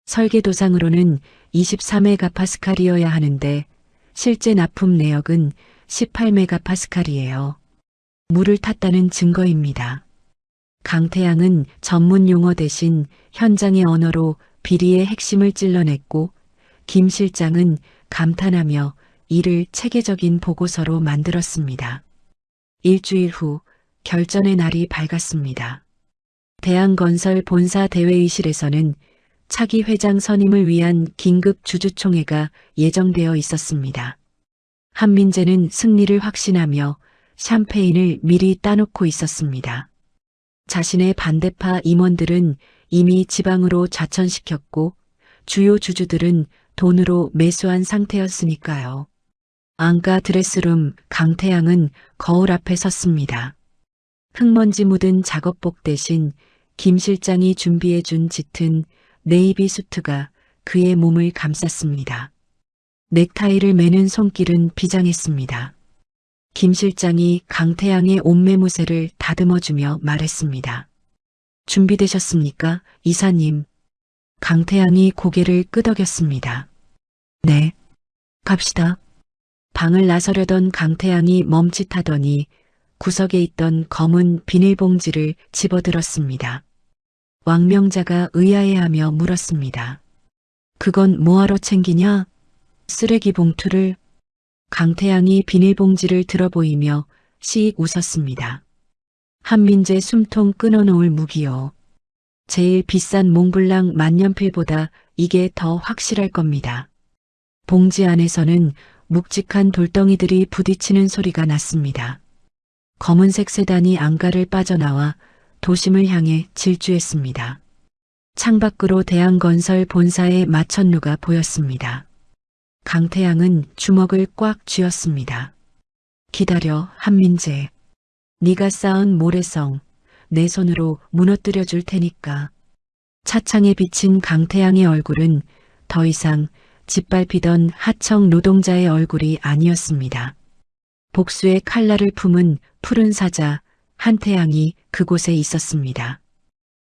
설계도상으로는 23메가파스칼이어야 하는데 실제 납품 내역은 18메가파스칼이에요. 물을 탔다는 증거입니다. 강태양은 전문 용어 대신 현장의 언어로 비리의 핵심을 찔러냈고 김 실장은 감탄하며 이를 체계적인 보고서로 만들었습니다. 일주일 후 결전의 날이 밝았습니다. 대한건설 본사 대회의실에서는 차기 회장 선임을 위한 긴급 주주총회가 예정되어 있었습니다. 한민재는 승리를 확신하며 샴페인을 미리 따놓고 있었습니다. 자신의 반대파 임원들은 이미 지방으로 좌천시켰고 주요 주주들은 돈으로 매수한 상태였으니까요. 안가 드레스룸 강태양은 거울 앞에 섰습니다. 흙먼지 묻은 작업복 대신 김 실장이 준비해준 짙은 네이비 수트가 그의 몸을 감쌌습니다. 넥타이를 매는 손길은 비장했습니다. 김 실장이 강태양의 옷매무새를 다듬어주며 말했습니다. 준비되셨습니까, 이사님? 강태양이 고개를 끄덕였습니다. 네. 갑시다. 방을 나서려던 강태양이 멈칫하더니 구석에 있던 검은 비닐봉지를 집어들었습니다. 왕명자가 의아해하며 물었습니다. 그건 뭐하러 챙기냐? 쓰레기 봉투를. 강태양이 비닐봉지를 들어보이며 씩 웃었습니다. 한민재 숨통 끊어놓을 무기요. 제일 비싼 몽블랑 만년필보다 이게 더 확실할 겁니다. 봉지 안에서는 묵직한 돌덩이들이 부딪히는 소리가 났습니다. 검은색 세단이 안가를 빠져나와 도심을 향해 질주했습니다. 창밖으로 대한건설 본사의 마천루가 보였습니다. 강태양은 주먹을 꽉 쥐었습니다. 기다려, 한민재. 네가 쌓은 모래성 내 손으로 무너뜨려 줄 테니까. 차창에 비친 강태양의 얼굴은 더 이상 짓밟히던 하청 노동자의 얼굴이 아니었습니다. 복수의 칼날을 품은 푸른 사자 한태양이 그곳에 있었습니다.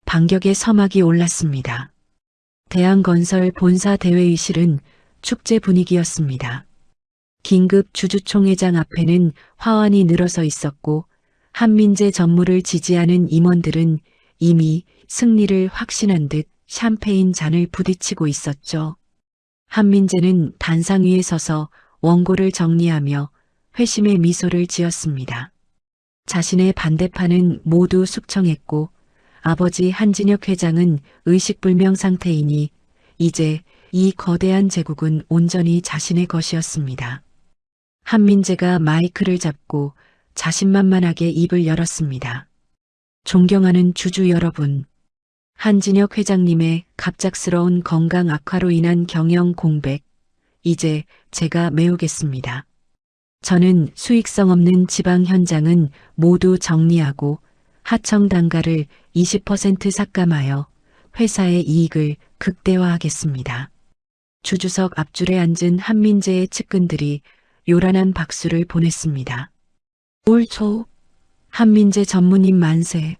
반격의 서막이 올랐습니다. 대한건설 본사 대회의실은 축제 분위기였습니다. 긴급 주주총회장 앞에는 화환이 늘어서 있었고 한민재 전무를 지지하는 임원들은 이미 승리를 확신한 듯 샴페인 잔을 부딪히고 있었죠. 한민재는 단상 위에 서서 원고를 정리하며 회심의 미소를 지었습니다. 자신의 반대파는 모두 숙청했고 아버지 한진혁 회장은 의식불명 상태이니 이제 이 거대한 제국은 온전히 자신의 것이었습니다. 한민재가 마이크를 잡고 자신만만하게 입을 열었습니다. 존경하는 주주 여러분, 한진혁 회장님의 갑작스러운 건강 악화로 인한 경영 공백, 이제 제가 메우겠습니다. 저는 수익성 없는 지방 현장은 모두 정리하고 하청 단가를 20% 삭감하여 회사의 이익을 극대화하겠습니다. 주주석 앞줄에 앉은 한민재의 측근들이 요란한 박수를 보냈습니다. 옳소. 한민재 전무님 만세.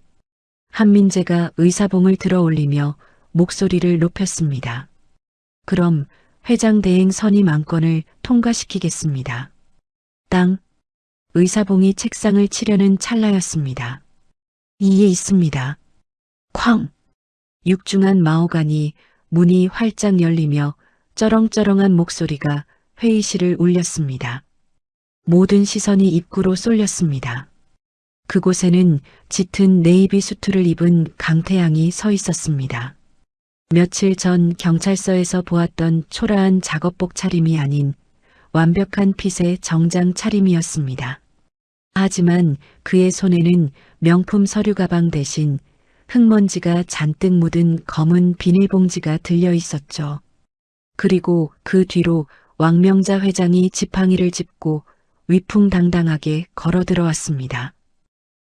한민재가 의사봉을 들어 올리며 목소리를 높였습니다. 그럼 회장 대행 선임 안건을 통과시키겠습니다. 땅. 의사봉이 책상을 치려는 찰나였습니다. 이에 있습니다. 쾅. 육중한 마호가니 문이 활짝 열리며 쩌렁쩌렁한 목소리가 회의실을 울렸습니다. 모든 시선이 입구로 쏠렸습니다. 그곳에는 짙은 네이비 수트를 입은 강태양이 서 있었습니다. 며칠 전 경찰서에서 보았던 초라한 작업복 차림이 아닌 완벽한 핏의 정장 차림이었습니다. 하지만 그의 손에는 명품 서류 가방 대신 흙먼지가 잔뜩 묻은 검은 비닐봉지가 들려 있었죠. 그리고 그 뒤로 왕명자 회장이 지팡이를 짚고 위풍당당하게 걸어 들어왔습니다.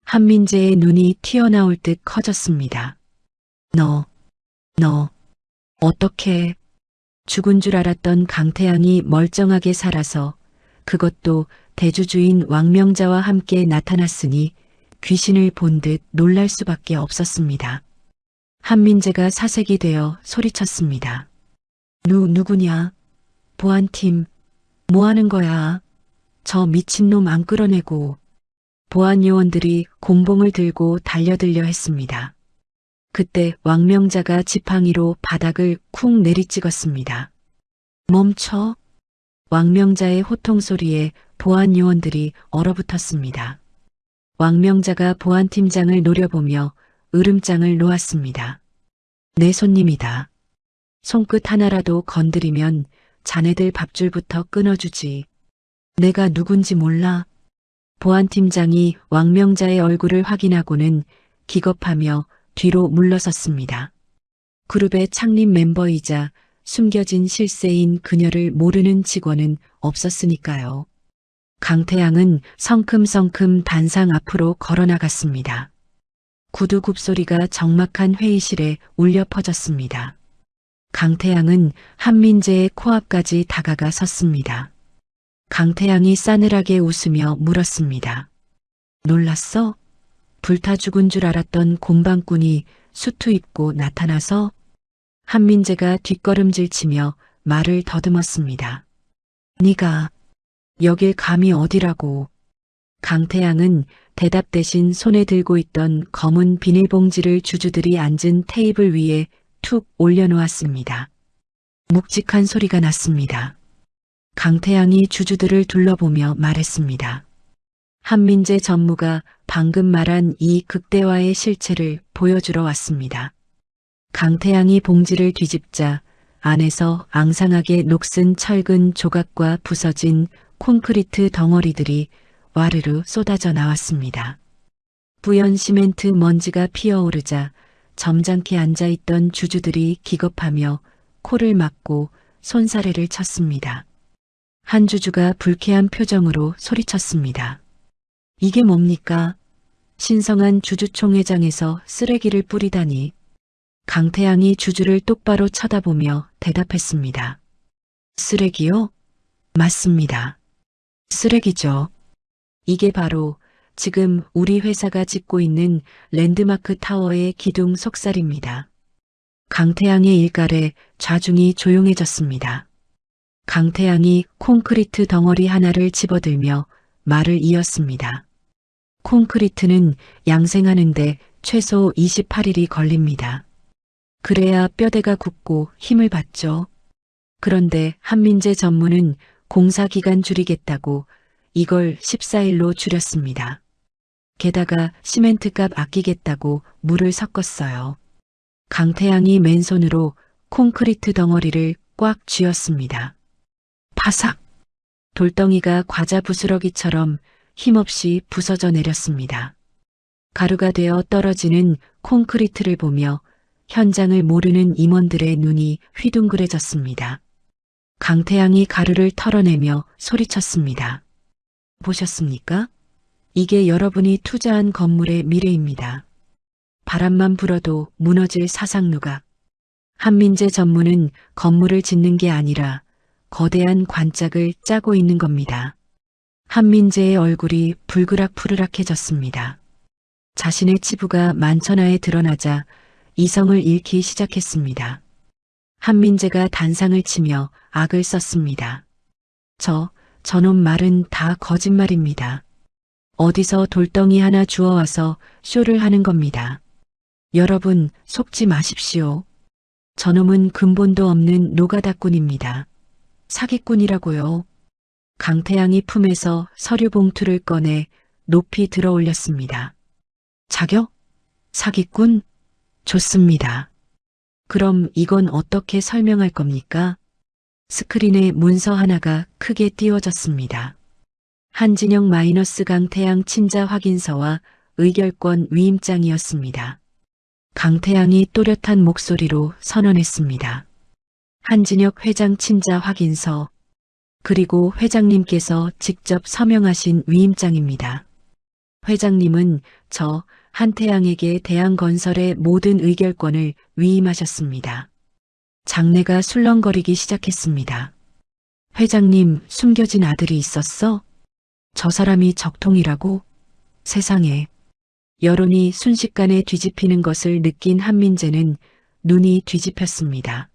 한민재의 눈이 튀어나올 듯 커졌습니다. 너, 어떻게 죽은 줄 알았던 강태양이 멀쩡하게 살아서 그것도 대주주인 왕명자와 함께 나타났으니 귀신을 본 듯 놀랄 수밖에 없었습니다. 한민재가 사색이 되어 소리쳤습니다. 누구냐? 보안팀, 뭐 하는 거야? 저 미친놈 안 끌어내고. 보안 요원들이 곤봉을 들고 달려들려 했습니다. 그때 왕명자가 지팡이로 바닥을 쿵 내리찍었습니다. 멈춰! 왕명자의 호통 소리에 보안 요원들이 얼어붙었습니다. 왕명자가 보안팀장을 노려보며 으름장을 놓았습니다. 내 손님이다. 손끝 하나라도 건드리면 자네들 밥줄부터 끊어주지. 내가 누군지 몰라? 보안팀장이 왕명자의 얼굴을 확인하고는 기겁하며 뒤로 물러섰습니다. 그룹의 창립 멤버이자 숨겨진 실세인 그녀를 모르는 직원은 없었으니까요. 강태양은 성큼성큼 단상 앞으로 걸어나갔습니다. 구두 굽소리가 적막한 회의실에 울려 퍼졌습니다. 강태양은 한민재의 코앞까지 다가가 섰습니다. 강태양이 싸늘하게 웃으며 물었습니다. 놀랐어? 불타 죽은 줄 알았던 곰방꾼이 수트 입고 나타나서? 한민재가 뒷걸음질치며 말을 더듬었습니다. 네가 여길 감히 어디라고. 강태양은 대답 대신 손에 들고 있던 검은 비닐봉지를 주주들이 앉은 테이블 위에 툭 올려놓았습니다. 묵직한 소리가 났습니다. 강태양이 주주들을 둘러보며 말했습니다. 한민재 전무가 방금 말한 이 극대화의 실체를 보여주러 왔습니다. 강태양이 봉지를 뒤집자 안에서 앙상하게 녹슨 철근 조각과 부서진 콘크리트 덩어리들이 와르르 쏟아져 나왔습니다. 부연 시멘트 먼지가 피어오르자 점잖게 앉아있던 주주들이 기겁하며 코를 막고 손사래를 쳤습니다. 한 주주가 불쾌한 표정으로 소리쳤습니다. 이게 뭡니까? 신성한 주주총회장에서 쓰레기를 뿌리다니. 강태양이 주주를 똑바로 쳐다보며 대답했습니다. 쓰레기요? 맞습니다. 쓰레기죠. 이게 바로 지금 우리 회사가 짓고 있는 랜드마크 타워의 기둥 속살입니다. 강태양의 일갈에 좌중이 조용해졌습니다. 강태양이 콘크리트 덩어리 하나를 집어들며 말을 이었습니다. 콘크리트는 양생하는데 최소 28일이 걸립니다. 그래야 뼈대가 굳고 힘을 받죠. 그런데 한민재 전무는 공사기간 줄이겠다고 이걸 14일로 줄였습니다. 게다가 시멘트값 아끼겠다고 물을 섞었어요. 강태양이 맨손으로 콘크리트 덩어리를 꽉 쥐었습니다. 파삭! 돌덩이가 과자 부스러기처럼 힘없이 부서져 내렸습니다. 가루가 되어 떨어지는 콘크리트를 보며 현장을 모르는 임원들의 눈이 휘둥그레졌습니다. 강태양이 가루를 털어내며 소리쳤습니다. 보셨습니까? 이게 여러분이 투자한 건물의 미래입니다. 바람만 불어도 무너질 사상누각. 한민재 전무는 건물을 짓는 게 아니라 거대한 관짝을 짜고 있는 겁니다. 한민재의 얼굴이 불그락푸르락해졌습니다. 자신의 치부가 만천하에 드러나자 이성을 잃기 시작했습니다. 한민재가 단상을 치며 악을 썼습니다. 저놈 말은 다 거짓말입니다. 어디서 돌덩이 하나 주워와서 쇼를 하는 겁니다. 여러분 속지 마십시오. 저놈은 근본도 없는 노가다꾼입니다. 사기꾼이라고요. 강태양이 품에서 서류 봉투를 꺼내 높이 들어 올렸습니다. 자격? 사기꾼? 좋습니다. 그럼 이건 어떻게 설명할 겁니까? 스크린에 문서 하나가 크게 띄워졌습니다. 한진영 마이너스 강태양 친자 확인서와 의결권 위임장이었습니다. 강태양이 또렷한 목소리로 선언했습니다. 한진혁 회장 친자 확인서, 그리고 회장님께서 직접 서명하신 위임장입니다. 회장님은 저 한태양에게 대한건설의 모든 의결권을 위임하셨습니다. 장내가 술렁거리기 시작했습니다. 회장님, 숨겨진 아들이 있었어? 저 사람이 적통이라고? 세상에. 여론이 순식간에 뒤집히는 것을 느낀 한민재는 눈이 뒤집혔습니다.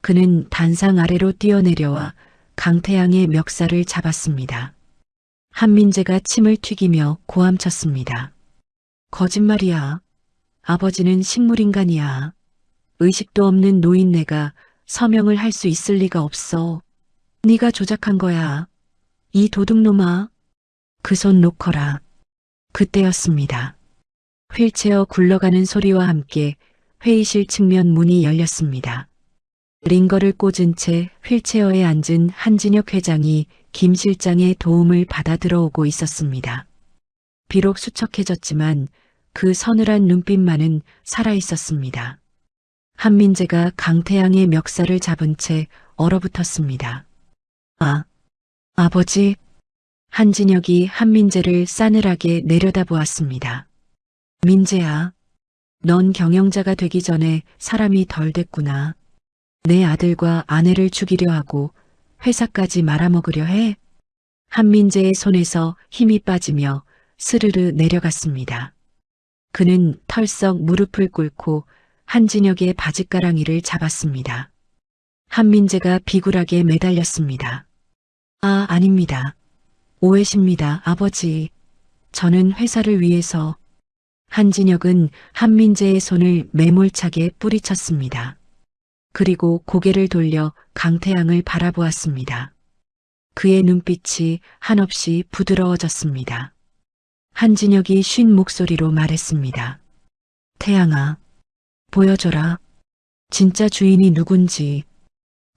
그는 단상 아래로 뛰어내려와 강태양의 멱살을 잡았습니다. 한민재가 침을 튀기며 고함쳤습니다. 거짓말이야. 아버지는 식물인간이야. 의식도 없는 노인네가 서명을 할 수 있을 리가 없어. 네가 조작한 거야. 이 도둑놈아. 그 손 놓거라. 그때였습니다. 휠체어 굴러가는 소리와 함께 회의실 측면 문이 열렸습니다. 링거를 꽂은 채 휠체어에 앉은 한진혁 회장이 김 실장의 도움을 받아 들어오고 있었습니다. 비록 수척해졌지만 그 서늘한 눈빛만은 살아있었습니다. 한민재가 강태양의 멱살을 잡은 채 얼어붙었습니다. 아버지. 한진혁이 한민재를 싸늘하게 내려다보았습니다. 민재야, 넌 경영자가 되기 전에 사람이 덜 됐구나. 내 아들과 아내를 죽이려 하고 회사까지 말아먹으려 해? 한민재의 손에서 힘이 빠지며 스르르 내려갔습니다. 그는 털썩 무릎을 꿇고 한진혁의 바짓가랑이를 잡았습니다. 한민재가 비굴하게 매달렸습니다. 아닙니다. 오해십니다, 아버지. 저는 회사를 위해서. 한진혁은 한민재의 손을 매몰차게 뿌리쳤습니다. 그리고 고개를 돌려 강태양을 바라보았습니다. 그의 눈빛이 한없이 부드러워졌습니다. 한진혁이 쉰 목소리로 말했습니다. 태양아, 보여줘라. 진짜 주인이 누군지.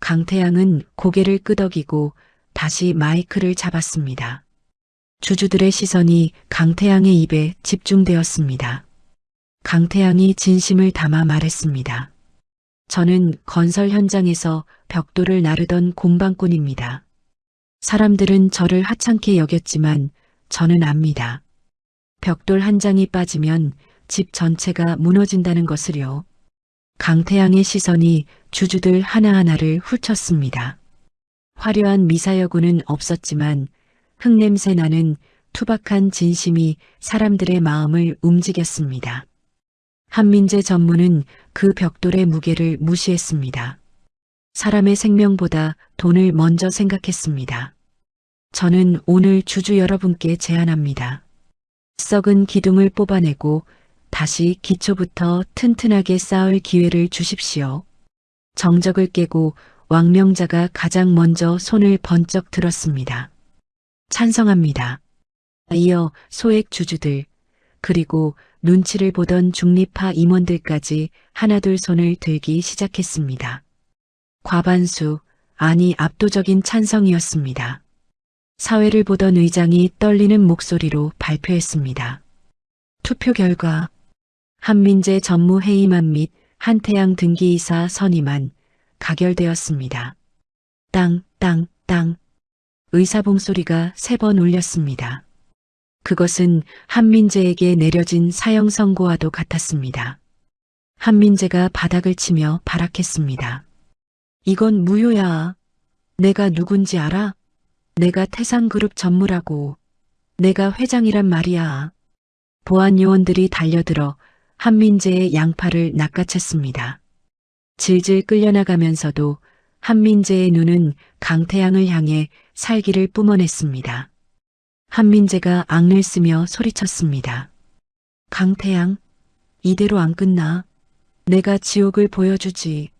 강태양은 고개를 끄덕이고 다시 마이크를 잡았습니다. 주주들의 시선이 강태양의 입에 집중되었습니다. 강태양이 진심을 담아 말했습니다. 저는 건설 현장에서 벽돌을 나르던 공방꾼입니다. 사람들은 저를 하찮게 여겼지만 저는 압니다. 벽돌 한 장이 빠지면 집 전체가 무너진다는 것을요. 강태양의 시선이 주주들 하나하나를 훑쳤습니다. 화려한 미사여구는 없었지만 흙냄새 나는 투박한 진심이 사람들의 마음을 움직였습니다. 한민재 전무는 그 벽돌의 무게를 무시했습니다. 사람의 생명보다 돈을 먼저 생각했습니다. 저는 오늘 주주 여러분께 제안합니다. 썩은 기둥을 뽑아내고 다시 기초부터 튼튼하게 쌓을 기회를 주십시오. 정적을 깨고 왕명자가 가장 먼저 손을 번쩍 들었습니다. 찬성합니다. 이어 소액 주주들, 그리고 눈치를 보던 중립파 임원들까지 하나둘 손을 들기 시작했습니다. 과반수, 아니 압도적인 찬성이었습니다. 사회를 보던 의장이 떨리는 목소리로 발표했습니다. 투표 결과 한민재 전무회의만 및 한태양 등기이사 선임안 가결되었습니다. 땅, 땅, 땅. 의사봉 소리가 3번 울렸습니다. 그것은 한민재에게 내려진 사형 선고와도 같았습니다. 한민재가 바닥을 치며 발악했습니다. 이건 무효야. 내가 누군지 알아? 내가 태산그룹 전무라고. 내가 회장이란 말이야. 보안 요원들이 달려들어 한민재의 양팔을 낚아챘습니다. 질질 끌려나가면서도 한민재의 눈은 강태양을 향해 살기를 뿜어냈습니다. 한민재가 악을 쓰며 소리쳤습니다. 강태양, 이대로 안 끝나. 내가 지옥을 보여주지.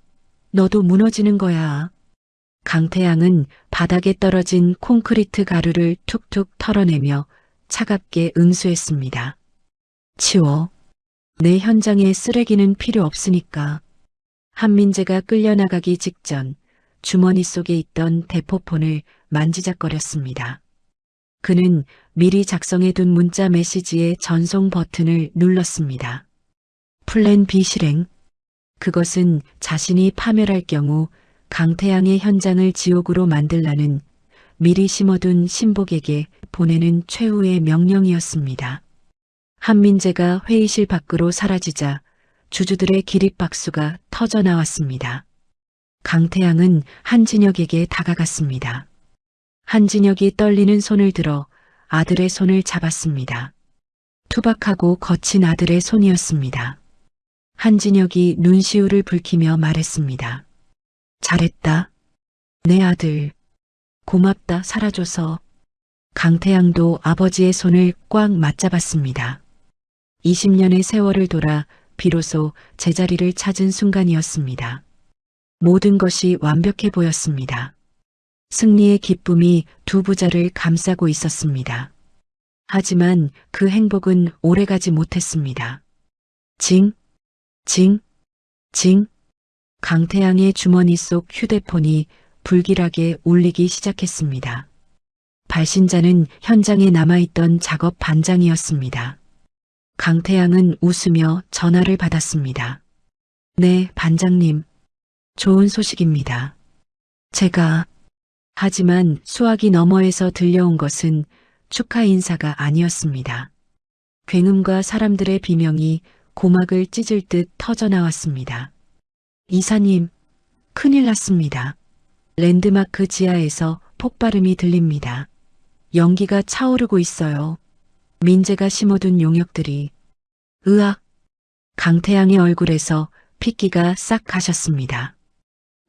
너도 무너지는 거야. 강태양은 바닥에 떨어진 콘크리트 가루를 툭툭 털어내며 차갑게 응수했습니다. 치워. 내 현장에 쓰레기는 필요 없으니까. 한민재가 끌려나가기 직전 주머니 속에 있던 대포폰을 만지작거렸습니다. 그는 미리 작성해둔 문자 메시지의 전송 버튼을 눌렀습니다. 플랜 B 실행. 그것은 자신이 파멸할 경우 강태양의 현장을 지옥으로 만들라는 미리 심어둔 신복에게 보내는 최후의 명령이었습니다. 한민재가 회의실 밖으로 사라지자 주주들의 기립박수가 터져 나왔습니다. 강태양은 한진혁에게 다가갔습니다. 한진혁이 떨리는 손을 들어 아들의 손을 잡았습니다. 투박하고 거친 아들의 손이었습니다. 한진혁이 눈시울을 붉히며 말했습니다. 잘했다. 내 아들. 고맙다 살아줘서. 강태양도 아버지의 손을 꽉 맞잡았습니다. 20년의 세월을 돌아 비로소 제자리를 찾은 순간이었습니다. 모든 것이 완벽해 보였습니다. 승리의 기쁨이 두 부자를 감싸고 있었습니다. 하지만 그 행복은 오래가지 못했습니다. 징, 징, 징. 강태양의 주머니 속 휴대폰이 불길하게 울리기 시작했습니다. 발신자는 현장에 남아있던 작업 반장이었습니다. 강태양은 웃으며 전화를 받았습니다. 네, 반장님. 좋은 소식입니다. 하지만 수화기 너머에서 들려온 것은 축하 인사가 아니었습니다. 굉음과 사람들의 비명이 고막을 찢을 듯 터져 나왔습니다. 이사님, 큰일 났습니다. 랜드마크 지하에서 폭발음이 들립니다. 연기가 차오르고 있어요. 민재가 심어둔 용역들이. 으악! 강태양의 얼굴에서 핏기가 싹 가셨습니다.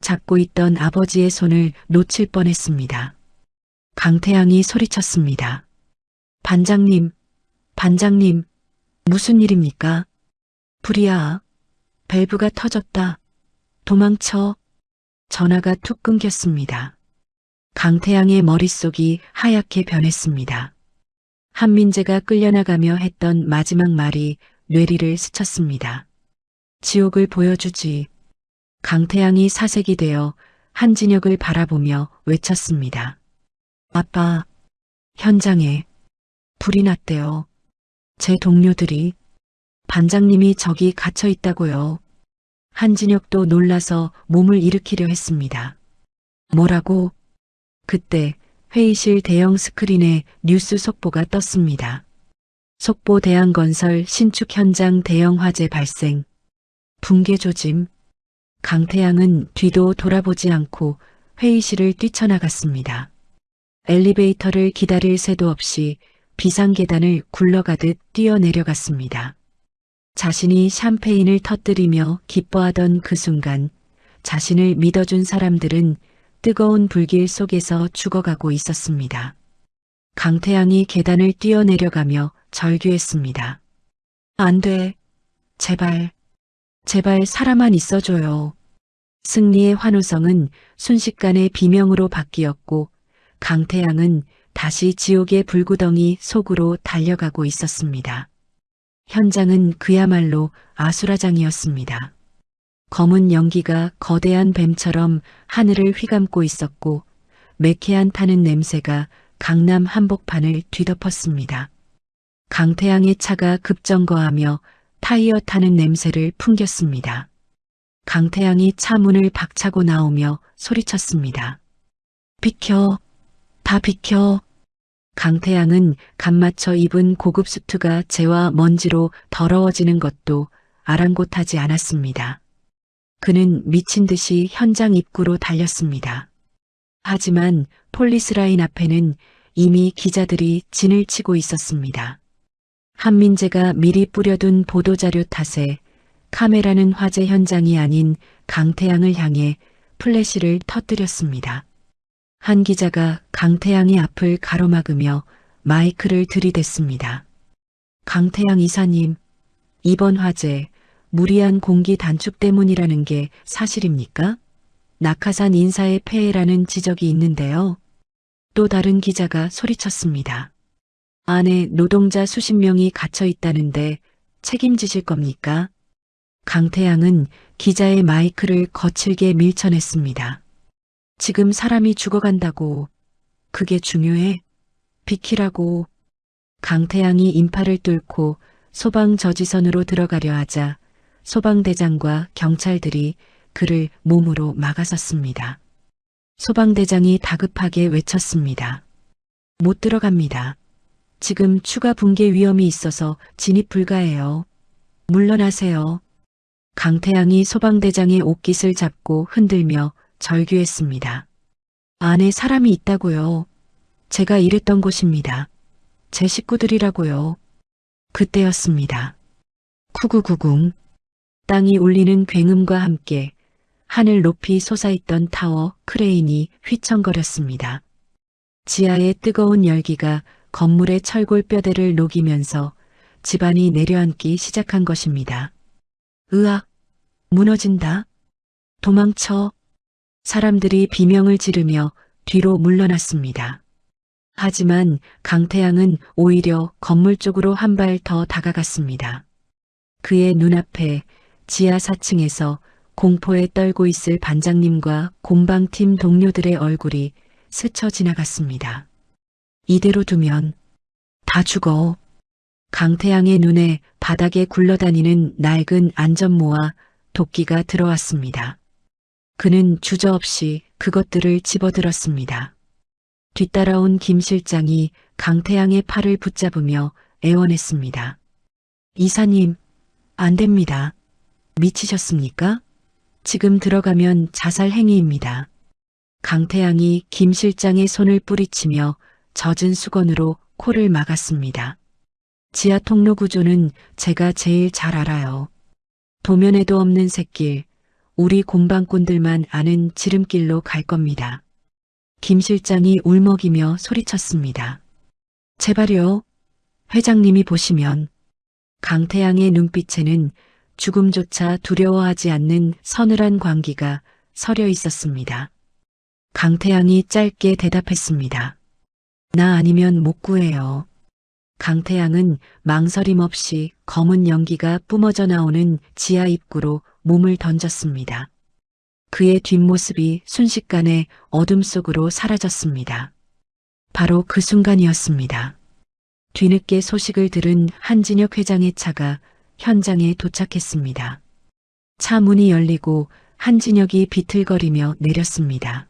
잡고 있던 아버지의 손을 놓칠 뻔했습니다. 강태양이 소리쳤습니다. 반장님, 무슨 일입니까? 불이야. 밸브가 터졌다. 도망쳐. 전화가 툭 끊겼습니다. 강태양의 머릿속이 하얗게 변했습니다. 한민재가 끌려나가며 했던 마지막 말이 뇌리를 스쳤습니다. 지옥을 보여주지. 강태양이 사색이 되어 한진혁을 바라보며 외쳤습니다. 아빠, 현장에 불이 났대요. 제 동료들이. 반장님이 저기 갇혀 있다고요. 한진혁도 놀라서 몸을 일으키려 했습니다. 뭐라고? 그때 회의실 대형 스크린에 뉴스 속보가 떴습니다. 속보 대한건설 신축 현장 대형 화재 발생. 붕괴 조짐. 강태양은 뒤도 돌아보지 않고 회의실을 뛰쳐나갔습니다. 엘리베이터를 기다릴 새도 없이 비상계단을 굴러가듯 뛰어내려갔습니다. 자신이 샴페인을 터뜨리며 기뻐하던 그 순간 자신을 믿어준 사람들은 뜨거운 불길 속에서 죽어가고 있었습니다. 강태양이 계단을 뛰어내려가며 절규했습니다. 안 돼. 제발 사람만 있어줘요. 승리의 환호성은 순식간에 비명으로 바뀌었고 강태양은 다시 지옥의 불구덩이 속으로 달려가고 있었습니다. 현장은 그야말로 아수라장이었습니다. 검은 연기가 거대한 뱀처럼 하늘을 휘감고 있었고 매캐한 타는 냄새가 강남 한복판을 뒤덮었습니다. 강태양의 차가 급정거하며 타이어 타는 냄새를 풍겼습니다. 강태양이 차 문을 박차고 나오며 소리쳤습니다. 비켜, 다 비켜. 강태양은 간맞춰 입은 고급 수트가 재와 먼지로 더러워지는 것도 아랑곳하지 않았습니다. 그는 미친 듯이 현장 입구로 달렸습니다. 하지만 폴리스라인 앞에는 이미 기자들이 진을 치고 있었습니다. 한민재가 미리 뿌려둔 보도자료 탓에 카메라는 화재 현장이 아닌 강태양을 향해 플래시를 터뜨렸습니다. 한 기자가 강태양의 앞을 가로막으며 마이크를 들이댔습니다. 강태양 이사님, 이번 화재 무리한 공기 단축 때문이라는 게 사실입니까? 낙하산 인사의 폐해라는 지적이 있는데요. 또 다른 기자가 소리쳤습니다. 안에 노동자 수십 명이 갇혀 있다는데 책임지실 겁니까? 강태양은 기자의 마이크를 거칠게 밀쳐냈습니다. 지금 사람이 죽어간다고. 그게 중요해. 비키라고. 강태양이 인파를 뚫고 소방 저지선으로 들어가려 하자 소방대장과 경찰들이 그를 몸으로 막아섰습니다. 소방대장이 다급하게 외쳤습니다. 못 들어갑니다. 지금 추가 붕괴 위험이 있어서 진입 불가해요. 물러나세요. 강태양이 소방대장의 옷깃을 잡고 흔들며 절규했습니다. 안에 사람이 있다고요. 제가 일했던 곳입니다. 제 식구들이라고요. 그때였습니다. 쿠구구궁. 땅이 울리는 굉음과 함께 하늘 높이 솟아있던 타워 크레인이 휘청거렸습니다. 지하의 뜨거운 열기가 건물의 철골 뼈대를 녹이면서 집안이 내려앉기 시작한 것입니다. 으악! 무너진다. 도망쳐. 사람들이 비명을 지르며 뒤로 물러났습니다. 하지만 강태양은 오히려 건물 쪽으로 한 발 더 다가갔습니다. 그의 눈앞에 지하 4층에서 공포에 떨고 있을 반장님과 공방팀 동료들의 얼굴이 스쳐 지나갔습니다. 이대로 두면 다 죽어. 강태양의 눈에 바닥에 굴러다니는 낡은 안전모와 도끼가 들어왔습니다. 그는 주저없이 그것들을 집어들었습니다. 뒤따라온 김 실장이 강태양의 팔을 붙잡으며 애원했습니다. 이사님, 안 됩니다. 미치셨습니까? 지금 들어가면 자살 행위입니다. 강태양이 김 실장의 손을 뿌리치며 젖은 수건으로 코를 막았습니다. 지하 통로 구조는 제가 제일 잘 알아요. 도면에도 없는 샛길, 우리 공방꾼들만 아는 지름길로 갈 겁니다. 김 실장이 울먹이며 소리쳤습니다. 제발요. 회장님이 보시면. 강태양의 눈빛에는 죽음조차 두려워하지 않는 서늘한 광기가 서려 있었습니다. 강태양이 짧게 대답했습니다. 나 아니면 못 구해요. 강태양은 망설임 없이 검은 연기가 뿜어져 나오는 지하 입구로 몸을 던졌습니다. 그의 뒷모습이 순식간에 어둠 속으로 사라졌습니다. 바로 그 순간이었습니다. 뒤늦게 소식을 들은 한진혁 회장의 차가 현장에 도착했습니다. 차 문이 열리고 한진혁이 비틀거리며 내렸습니다.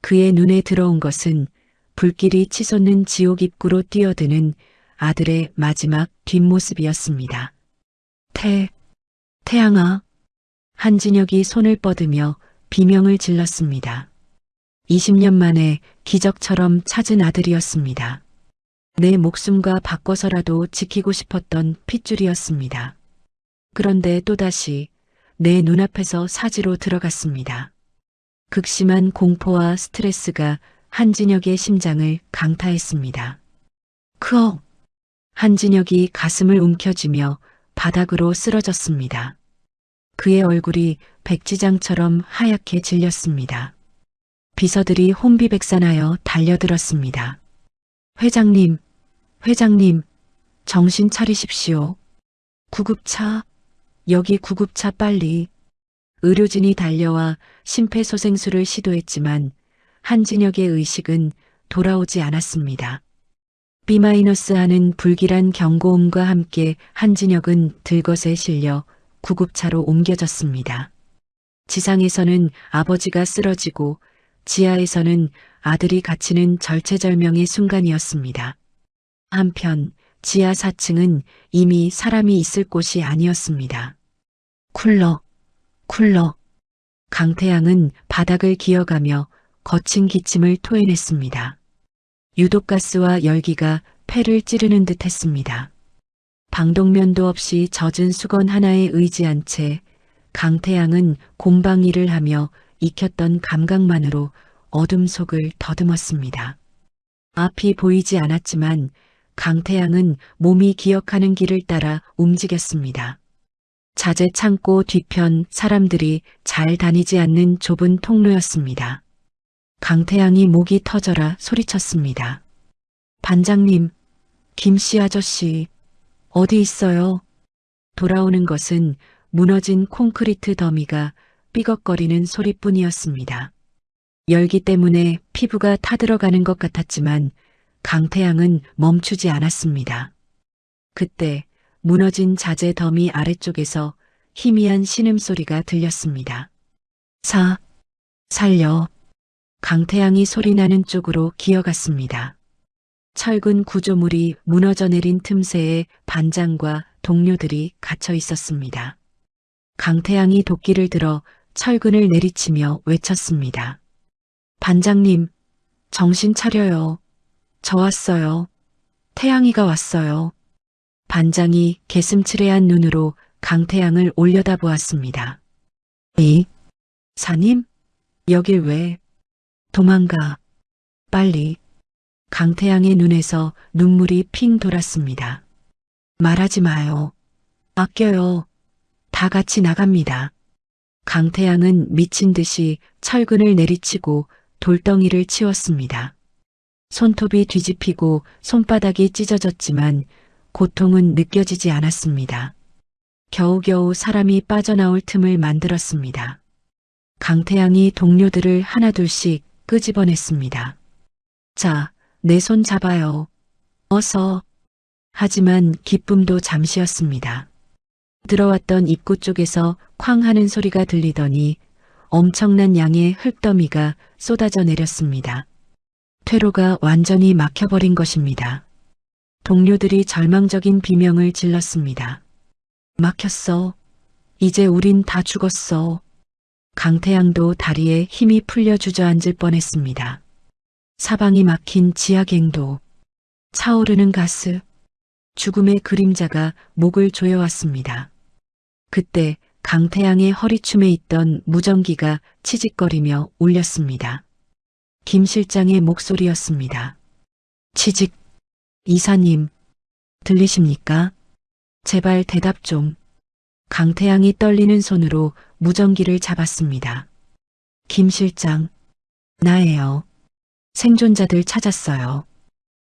그의 눈에 들어온 것은 불길이 치솟는 지옥 입구로 뛰어드는 아들의 마지막 뒷모습이었습니다. 태양아. 한진혁이 손을 뻗으며 비명을 질렀습니다. 20년 만에 기적처럼 찾은 아들이었습니다. 내 목숨과 바꿔서라도 지키고 싶었던 핏줄이었습니다. 그런데 또다시 내 눈앞에서 사지로 들어갔습니다. 극심한 공포와 스트레스가 한진혁의 심장을 강타했습니다. 크억! 한진혁이 가슴을 움켜쥐며 바닥으로 쓰러졌습니다. 그의 얼굴이 백지장처럼 하얗게 질렸습니다. 비서들이 혼비백산하여 달려들었습니다. 회장님, 정신 차리십시오. 구급차, 여기 구급차 빨리. 의료진이 달려와 심폐소생술을 시도했지만 한진혁의 의식은 돌아오지 않았습니다. B-하는 불길한 경고음과 함께 한진혁은 들것에 실려 구급차로 옮겨졌습니다. 지상에서는 아버지가 쓰러지고 지하에서는 아들이 갇히는 절체절명의 순간이었습니다. 한편 지하 4층은 이미 사람이 있을 곳이 아니었습니다. 쿨러. 강태양은 바닥을 기어가며 거친 기침을 토해냈습니다. 유독가스와 열기가 폐를 찌르는 듯 했습니다. 방독면도 없이 젖은 수건 하나에 의지한 채 강태양은 곰방 일을 하며 익혔던 감각만으로 어둠 속을 더듬었습니다. 앞이 보이지 않았지만 강태양은 몸이 기억하는 길을 따라 움직였습니다. 자재 창고 뒤편 사람들이 잘 다니지 않는 좁은 통로였습니다. 강태양이 목이 터져라 소리쳤습니다. 반장님, 김씨 아저씨, 어디 있어요? 돌아오는 것은 무너진 콘크리트 더미가 삐걱거리는 소리뿐이었습니다. 열기 때문에 피부가 타들어가는 것 같았지만 강태양은 멈추지 않았습니다. 그때 무너진 자재 더미 아래쪽에서 희미한 신음소리가 들렸습니다. 살려. 강태양이 소리나는 쪽으로 기어갔습니다. 철근 구조물이 무너져 내린 틈새에 반장과 동료들이 갇혀 있었습니다. 강태양이 도끼를 들어 철근을 내리치며 외쳤습니다. 반장님, 정신 차려요. 저 왔어요. 태양이가 왔어요. 반장이 개슴츠레한 눈으로 강태양을 올려다보았습니다. 사님? 여길 왜? 도망가. 빨리. 강태양의 눈에서 눈물이 핑 돌았습니다. 말하지 마요. 아껴요. 다 같이 나갑니다. 강태양은 미친 듯이 철근을 내리치고 돌덩이를 치웠습니다. 손톱이 뒤집히고 손바닥이 찢어졌지만 고통은 느껴지지 않았습니다. 겨우겨우 사람이 빠져나올 틈을 만들었습니다. 강태양이 동료들을 하나둘씩 끄집어냈습니다. 자, 내 손 잡아요. 어서. 하지만 기쁨도 잠시였습니다. 들어왔던 입구 쪽에서 쾅 하는 소리가 들리더니 엄청난 양의 흙더미가 쏟아져 내렸습니다. 퇴로가 완전히 막혀버린 것입니다. 동료들이 절망적인 비명을 질렀습니다. 막혔어. 이제 우린 다 죽었어. 강태양도 다리에 힘이 풀려 주저앉을 뻔했습니다. 사방이 막힌 지하갱도, 차오르는 가스, 죽음의 그림자가 목을 조여왔습니다. 그때 강태양의 허리춤에 있던 무전기가 치직거리며 울렸습니다. 김 실장의 목소리였습니다. 치직, 이사님, 들리십니까? 제발 대답 좀. 강태양이 떨리는 손으로 무전기를 잡았습니다. 김 실장, 나예요. 생존자들 찾았어요.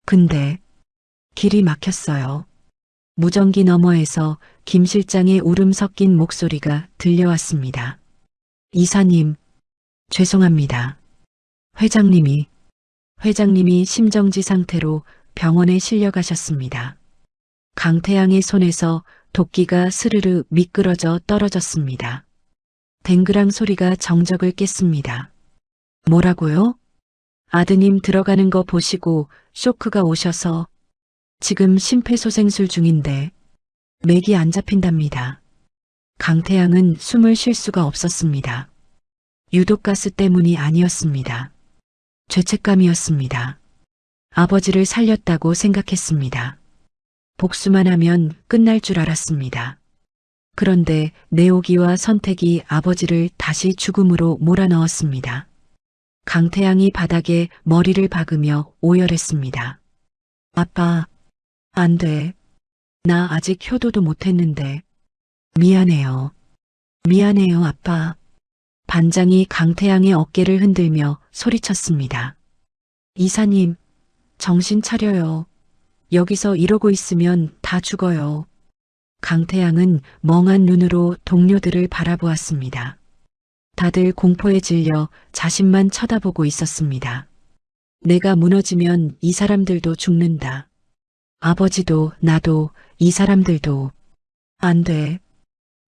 근데 길이 막혔어요. 무전기 너머에서 김 실장의 울음 섞인 목소리가 들려왔습니다. 이사님, 죄송합니다. 회장님이 심정지 상태로 병원에 실려가셨습니다. 강태양의 손에서 도끼가 스르르 미끄러져 떨어졌습니다. 댕그랑 소리가 정적을 깼습니다. 뭐라고요? 아드님 들어가는 거 보시고 쇼크가 오셔서 지금 심폐소생술 중인데 맥이 안 잡힌답니다. 강태양은 숨을 쉴 수가 없었습니다. 유독가스 때문이 아니었습니다. 죄책감이었습니다. 아버지를 살렸다고 생각했습니다. 복수만 하면 끝날 줄 알았습니다. 그런데 내오기와 선택이 아버지를 다시 죽음으로 몰아넣었습니다. 강태양이 바닥에 머리를 박으며 오열했습니다. 아빠, 안 돼. 나 아직 효도도 못했는데. 미안해요. 미안해요, 아빠. 반장이 강태양의 어깨를 흔들며 소리쳤습니다. 이사님, 정신 차려요. 여기서 이러고 있으면 다 죽어요. 강태양은 멍한 눈으로 동료들을 바라보았습니다. 다들 공포에 질려 자신만 쳐다보고 있었습니다. 내가 무너지면 이 사람들도 죽는다. 아버지도 나도 이 사람들도. 안 돼.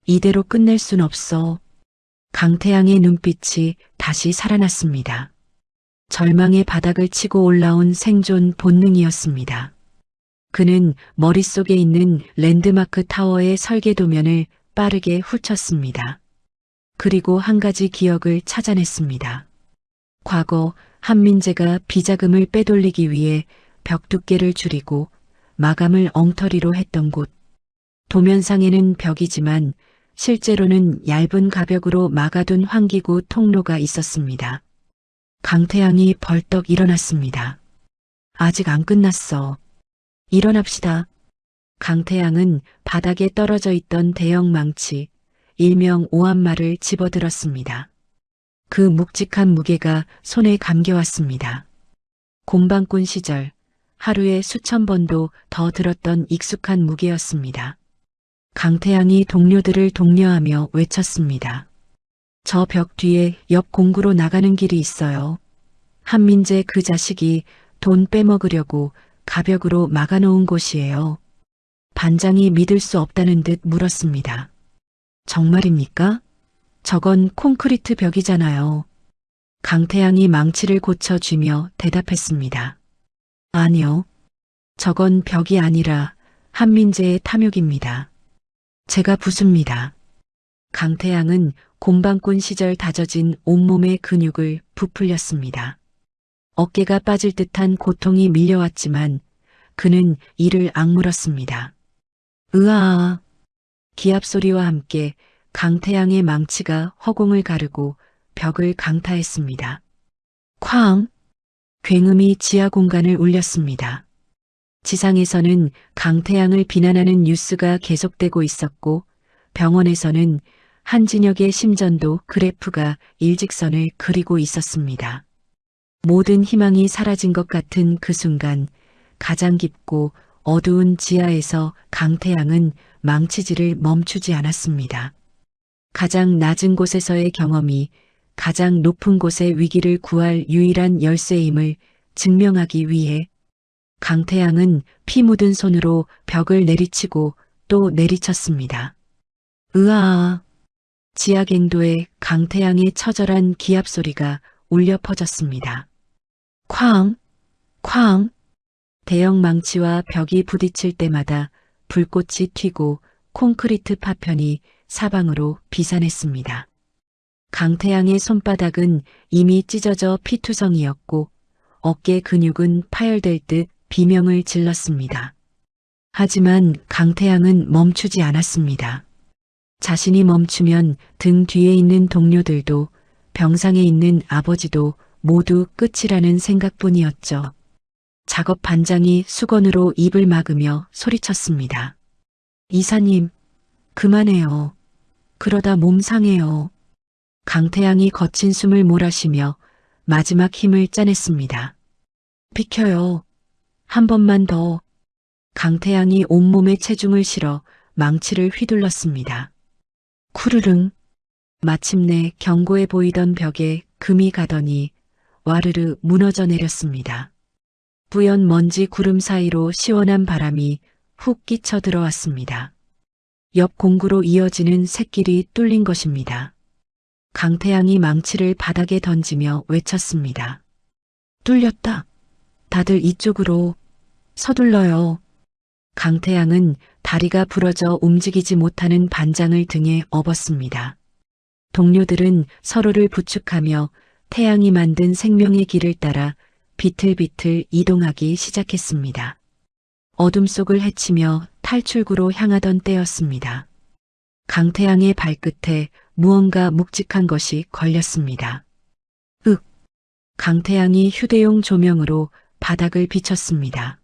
이대로 끝낼 순 없어. 강태양의 눈빛이 다시 살아났습니다. 절망의 바닥을 치고 올라온 생존 본능이었습니다. 그는 머릿속에 있는 랜드마크 타워의 설계도면을 빠르게 훑었습니다. 그리고 한 가지 기억을 찾아냈습니다. 과거 한민재가 비자금을 빼돌리기 위해 벽 두께를 줄이고 마감을 엉터리로 했던 곳. 도면상에는 벽이지만 실제로는 얇은 가벽으로 막아둔 환기구 통로가 있었습니다. 강태양이 벌떡 일어났습니다. 아직 안 끝났어. 일어납시다. 강태양은 바닥에 떨어져 있던 대형 망치, 일명 오한말을 집어들었습니다. 그 묵직한 무게가 손에 감겨왔습니다. 곰방꾼 시절 하루에 수천 번도 더 들었던 익숙한 무게였습니다. 강태양이 동료들을 독려하며 외쳤습니다. 저 벽 뒤에 옆 공구로 나가는 길이 있어요. 한민재 그 자식이 돈 빼먹으려고 가벽으로 막아놓은 곳이에요. 반장이 믿을 수 없다는 듯 물었습니다. 정말입니까? 저건 콘크리트 벽이잖아요. 강태양이 망치를 고쳐쥐며 대답했습니다. 아니요. 저건 벽이 아니라 한민재의 탐욕입니다. 제가 부숩니다. 강태양은 곰방꾼 시절 다져진 온몸의 근육을 부풀렸습니다. 어깨가 빠질 듯한 고통이 밀려왔지만 그는 이를 악물었습니다. 으아! 기합 소리와 함께 강태양의 망치가 허공을 가르고 벽을 강타했습니다. 쾅! 굉음이 지하 공간을 울렸습니다. 지상에서는 강태양을 비난하는 뉴스가 계속되고 있었고 병원에서는 한진혁의 심전도 그래프가 일직선을 그리고 있었습니다. 모든 희망이 사라진 것 같은 그 순간 가장 깊고 어두운 지하에서 강태양은 망치질을 멈추지 않았습니다. 가장 낮은 곳에서의 경험이 가장 높은 곳의 위기를 구할 유일한 열쇠임을 증명하기 위해 강태양은 피 묻은 손으로 벽을 내리치고 또 내리쳤습니다. 으아! 지하 갱도에 강태양의 처절한 기합 소리가 울려 퍼졌습니다. 쾅! 쾅! 대형 망치와 벽이 부딪힐 때마다 불꽃이 튀고 콘크리트 파편이 사방으로 비산했습니다. 강태양의 손바닥은 이미 찢어져 피투성이었고 어깨 근육은 파열될 듯 비명을 질렀습니다. 하지만 강태양은 멈추지 않았습니다. 자신이 멈추면 등 뒤에 있는 동료들도 병상에 있는 아버지도 모두 끝이라는 생각뿐이었죠. 작업 반장이 수건으로 입을 막으며 소리쳤습니다. 이사님, 그만해요. 그러다 몸 상해요. 강태양이 거친 숨을 몰아쉬며 마지막 힘을 짜냈습니다. 비켜요. 한 번만 더. 강태양이 온몸에 체중을 실어 망치를 휘둘렀습니다. 쿠르릉. 마침내 견고해 보이던 벽에 금이 가더니 와르르 무너져 내렸습니다. 뿌연 먼지 구름 사이로 시원한 바람이 훅 끼쳐 들어왔습니다. 옆 공구로 이어지는 샛길이 뚫린 것입니다. 강태양이 망치를 바닥에 던지며 외쳤습니다. 뚫렸다. 다들 이쪽으로 서둘러요. 강태양은 다리가 부러져 움직이지 못하는 반장을 등에 업었습니다. 동료들은 서로를 부축하며 태양이 만든 생명의 길을 따라 비틀비틀 이동하기 시작했습니다. 어둠 속을 헤치며 탈출구로 향하던 때였습니다. 강태양의 발끝에 무언가 묵직한 것이 걸렸습니다. 윽! 강태양이 휴대용 조명으로 바닥을 비췄습니다.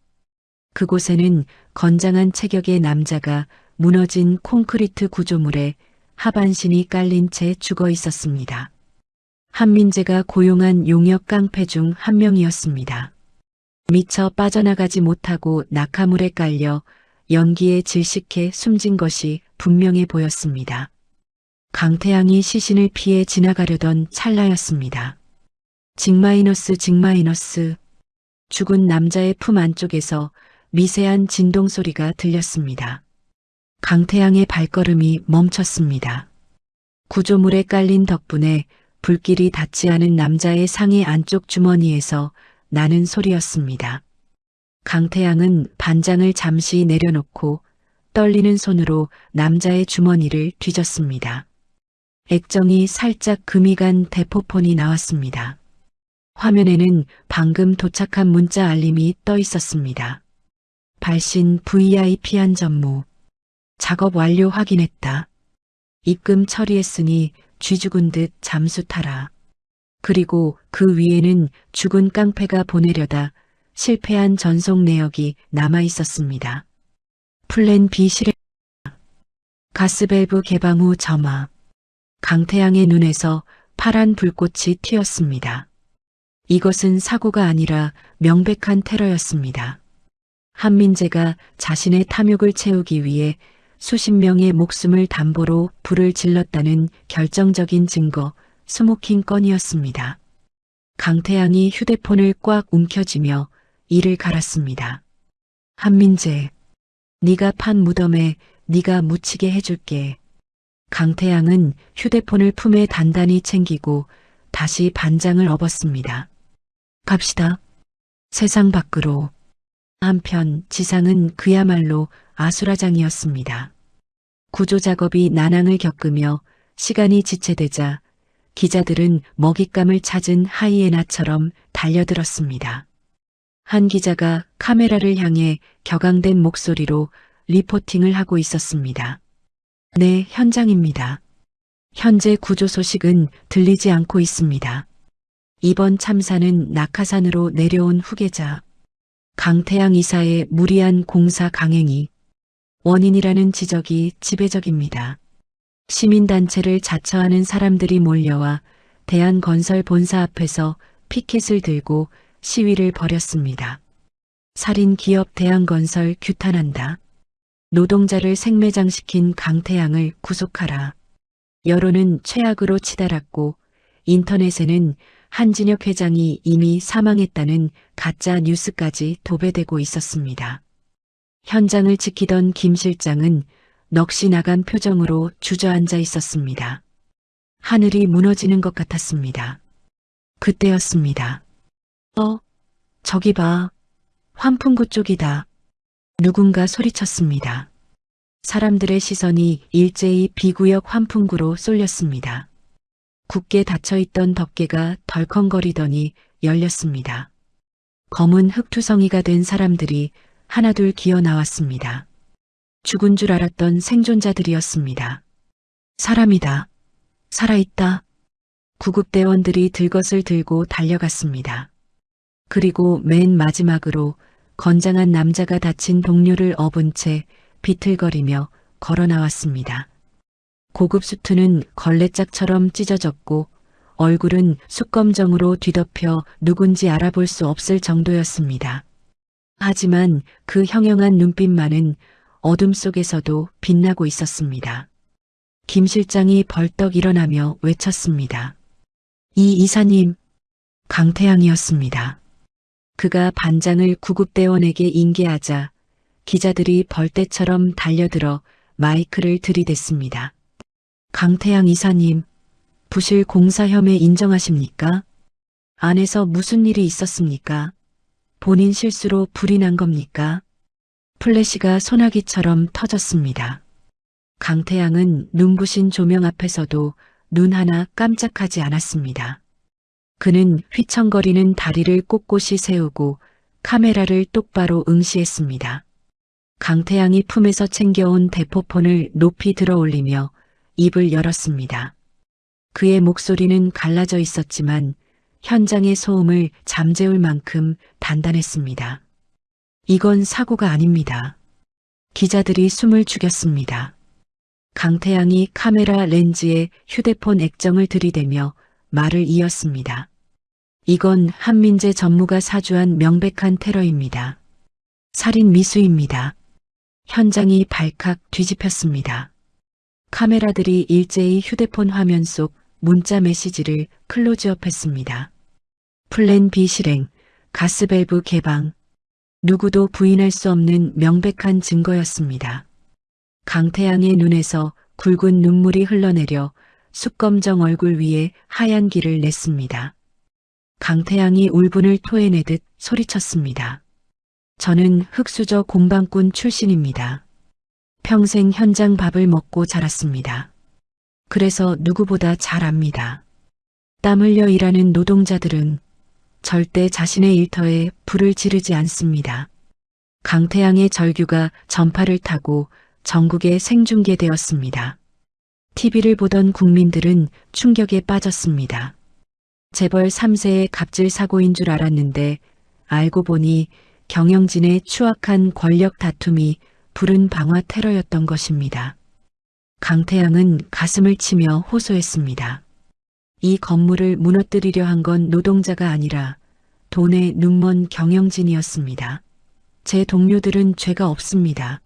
그곳에는 건장한 체격의 남자가 무너진 콘크리트 구조물에 하반신이 깔린 채 죽어 있었습니다. 한민재가 고용한 용역 깡패 중 한 명이었습니다. 미처 빠져나가지 못하고 낙하물에 깔려 연기에 질식해 숨진 것이 분명해 보였습니다. 강태양이 시신을 피해 지나가려던 찰나였습니다. 징마이너스 징마이너스. 죽은 남자의 품 안쪽에서 미세한 진동 소리가 들렸습니다. 강태양의 발걸음이 멈췄습니다. 구조물에 깔린 덕분에 불길이 닿지 않은 남자의 상의 안쪽 주머니에서 나는 소리였습니다. 강태양은 반장을 잠시 내려놓고 떨리는 손으로 남자의 주머니를 뒤졌습니다. 액정이 살짝 금이 간 대포폰이 나왔습니다. 화면에는 방금 도착한 문자 알림이 떠 있었습니다. 발신 VIP 한 전무. 작업 완료 확인했다. 입금 처리했으니 쥐 죽은 듯 잠수 타라. 그리고 그 위에는 죽은 깡패가 보내려다 실패한 전송 내역이 남아 있었습니다. 플랜 B 실행. 가스밸브 개방 후 점화. 강태양의 눈에서 파란 불꽃이 튀었습니다. 이것은 사고가 아니라 명백한 테러였습니다. 한민재가 자신의 탐욕을 채우기 위해 수십 명의 목숨을 담보로 불을 질렀다는 결정적인 증거, 스모킹 건이었습니다. 강태양이 휴대폰을 꽉 움켜쥐며 이를 갈았습니다. 한민재, 네가 판 무덤에 네가 묻히게 해줄게. 강태양은 휴대폰을 품에 단단히 챙기고 다시 반장을 업었습니다. 갑시다. 세상 밖으로. 한편 지상은 그야말로 아수라장이었습니다. 구조 작업이 난항을 겪으며 시간이 지체되자 기자들은 먹잇감을 찾은 하이에나처럼 달려들었습니다. 한 기자가 카메라를 향해 격앙된 목소리로 리포팅을 하고 있었습니다. 네, 현장입니다. 현재 구조 소식은 들리지 않고 있습니다. 이번 참사는 낙하산으로 내려온 후계자 강태양 이사의 무리한 공사 강행이 원인이라는 지적이 지배적입니다. 시민단체를 자처하는 사람들이 몰려와 대한건설 본사 앞에서 피켓을 들고 시위를 벌였습니다. 살인 기업 대한건설 규탄한다. 노동자를 생매장시킨 강태양을 구속하라. 여론은 최악으로 치달았고 인터넷에는 한진혁 회장이 이미 사망했다는 가짜 뉴스까지 도배되고 있었습니다. 현장을 지키던 김 실장은 넋이 나간 표정으로 주저앉아 있었습니다. 하늘이 무너지는 것 같았습니다. 그때였습니다. 저기 봐. 환풍구 쪽이다. 누군가 소리쳤습니다. 사람들의 시선이 일제히 비구역 환풍구로 쏠렸습니다. 굳게 닫혀있던 덮개가 덜컹거리더니 열렸습니다. 검은 흙투성이가 된 사람들이 하나둘 기어 나왔습니다. 죽은 줄 알았던 생존자들이었습니다. 사람이다. 살아있다. 구급대원들이 들것을 들고 달려갔습니다. 그리고 맨 마지막으로 건장한 남자가 다친 동료를 업은 채 비틀거리며 걸어 나왔습니다. 고급 수트는 걸레짝처럼 찢어졌고 얼굴은 숯검정으로 뒤덮여 누군지 알아볼 수 없을 정도였습니다. 하지만 그 형형한 눈빛만은 어둠 속에서도 빛나고 있었습니다. 김 실장이 벌떡 일어나며 외쳤습니다. 이 이사님, 강태양이었습니다. 그가 반장을 구급대원에게 인계하자 기자들이 벌떼처럼 달려들어 마이크를 들이댔습니다. 강태양 이사님, 부실 공사 혐의 인정하십니까? 안에서 무슨 일이 있었습니까? 본인 실수로 불이 난 겁니까? 플래시가 소나기처럼 터졌습니다. 강태양은 눈부신 조명 앞에서도 눈 하나 깜짝하지 않았습니다. 그는 휘청거리는 다리를 꼿꼿이 세우고 카메라를 똑바로 응시했습니다. 강태양이 품에서 챙겨온 대포폰을 높이 들어 올리며 입을 열었습니다. 그의 목소리는 갈라져 있었지만 현장의 소음을 잠재울 만큼 단단했습니다. 이건 사고가 아닙니다. 기자들이 숨을 죽였습니다. 강태양이 카메라 렌즈에 휴대폰 액정을 들이대며 말을 이었습니다. 이건 한민재 전무가 사주한 명백한 테러입니다. 살인 미수입니다. 현장이 발칵 뒤집혔습니다. 카메라들이 일제히 휴대폰 화면 속 문자 메시지를 클로즈업했습니다. 플랜 B 실행, 가스밸브 개방. 누구도 부인할 수 없는 명백한 증거였습니다. 강태양의 눈에서 굵은 눈물이 흘러내려 숯검정 얼굴 위에 하얀 기를 냈습니다. 강태양이 울분을 토해내듯 소리쳤습니다. 저는 흑수저 공방꾼 출신입니다. 평생 현장 밥을 먹고 자랐습니다. 그래서 누구보다 잘 압니다. 땀 흘려 일하는 노동자들은 절대 자신의 일터에 불을 지르지 않습니다. 강태양의 절규가 전파를 타고 전국에 생중계되었습니다. TV를 보던 국민들은 충격에 빠졌습니다. 재벌 3세의 갑질 사고인 줄 알았는데 알고 보니 경영진의 추악한 권력 다툼이 불은 방화 테러였던 것입니다. 강태양은 가슴을 치며 호소했습니다. 이 건물을 무너뜨리려 한 건 노동자가 아니라 돈에 눈먼 경영진이었습니다. 제 동료들은 죄가 없습니다.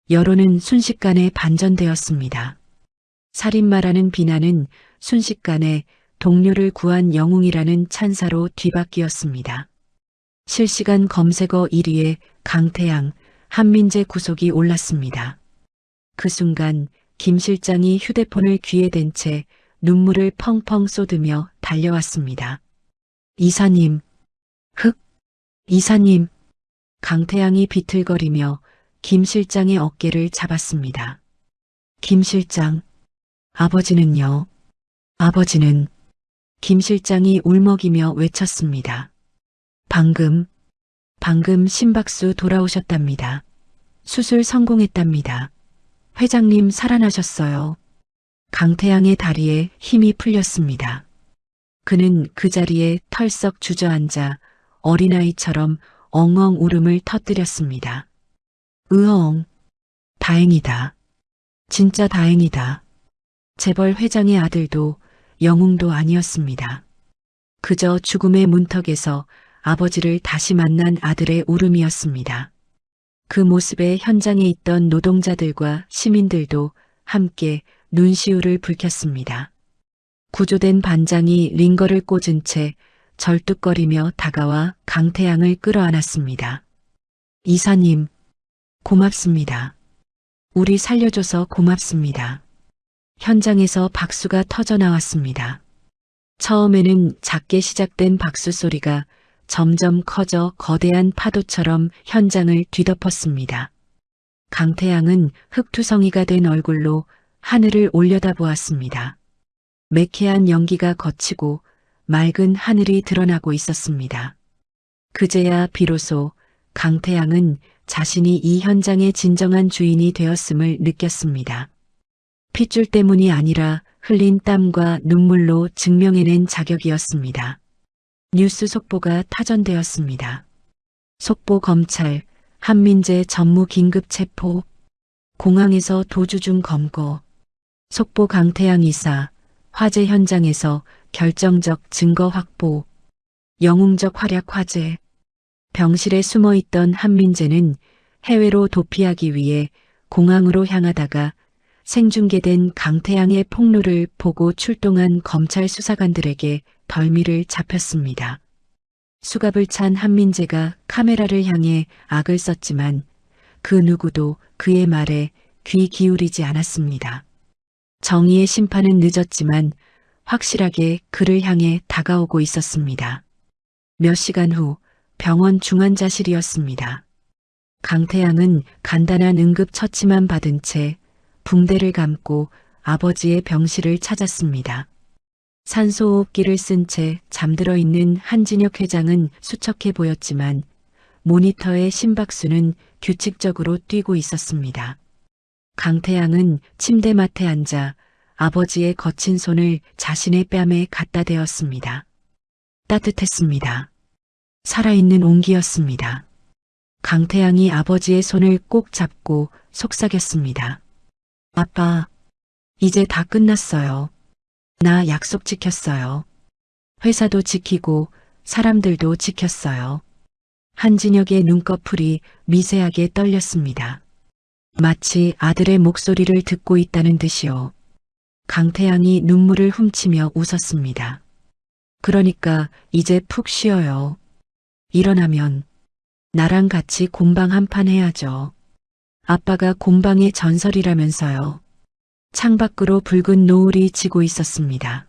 여론은 순식간에 반전되었습니다. 살인마라는 비난은 순식간에 동료를 구한 영웅이라는 찬사로 뒤바뀌었습니다. 실시간 검색어 1위에 강태양, 한민재 구속이 올랐습니다. 그 순간 김 실장이 휴대폰을 귀에 댄 채 눈물을 펑펑 쏟으며 달려왔습니다. 이사님, 이사님. 강태양이 비틀거리며 김 실장의 어깨를 잡았습니다. 김 실장, 아버지는요? 아버지는 김 실장이 울먹이며 외쳤습니다. 방금 심박수 돌아오셨답니다. 수술 성공했답니다. 회장님 살아나셨어요. 강태양의 다리에 힘이 풀렸습니다. 그는 그 자리에 털썩 주저앉아 어린아이처럼 엉엉 울음을 터뜨렸습니다. 으엉, 다행이다. 진짜 다행이다. 재벌 회장의 아들도 영웅도 아니었습니다. 그저 죽음의 문턱에서 아버지를 다시 만난 아들의 울음이었습니다. 그 모습에 현장에 있던 노동자들과 시민들도 함께 눈시울을 붉혔습니다. 구조된 반장이 링거를 꽂은 채 절뚝거리며 다가와 강태양을 끌어안았습니다. 이사님, 고맙습니다. 우리 살려줘서 고맙습니다. 현장에서 박수가 터져 나왔습니다. 처음에는 작게 시작된 박수 소리가 점점 커져 거대한 파도처럼 현장을 뒤덮었습니다. 강태양은 흙투성이가 된 얼굴로 하늘을 올려다보았습니다. 매캐한 연기가 걷히고 맑은 하늘이 드러나고 있었습니다. 그제야 비로소 강태양은 자신이 이 현장의 진정한 주인이 되었음을 느꼈습니다. 핏줄 때문이 아니라 흘린 땀과 눈물로 증명해낸 자격이었습니다. 뉴스 속보가 타전되었습니다. 속보 검찰, 한민재 전무 긴급 체포, 공항에서 도주 중 검거, 속보 강태양 이사, 화재 현장에서 결정적 증거 확보, 영웅적 활약 화재. 병실에 숨어있던 한민재는 해외로 도피하기 위해 공항으로 향하다가 생중계된 강태양의 폭로를 보고 출동한 검찰 수사관들에게 덜미를 잡혔습니다. 수갑을 찬 한민재가 카메라를 향해 악을 썼지만 그 누구도 그의 말에 귀 기울이지 않았습니다. 정의의 심판은 늦었지만 확실하게 그를 향해 다가오고 있었습니다. 몇 시간 후 병원 중환자실이었습니다. 강태양은 간단한 응급처치만 받은 채 붕대를 감고 아버지의 병실을 찾았습니다. 산소호흡기를 쓴 채 잠들어 있는 한진혁 회장은 수척해 보였지만 모니터의 심박수는 규칙적으로 뛰고 있었습니다. 강태양은 침대맡에 앉아 아버지의 거친 손을 자신의 뺨에 갖다 대었습니다. 따뜻했습니다. 살아있는 온기였습니다. 강태양이 아버지의 손을 꼭 잡고 속삭였습니다. 아빠, 이제 다 끝났어요. 나 약속 지켰어요. 회사도 지키고 사람들도 지켰어요. 한진혁의 눈꺼풀이 미세하게 떨렸습니다. 마치 아들의 목소리를 듣고 있다는 듯이요. 강태양이 눈물을 훔치며 웃었습니다. 그러니까 이제 푹 쉬어요. 일어나면 나랑 같이 곰방 한판 해야죠. 아빠가 곰방의 전설이라면서요. 창밖으로 붉은 노을이 지고 있었습니다.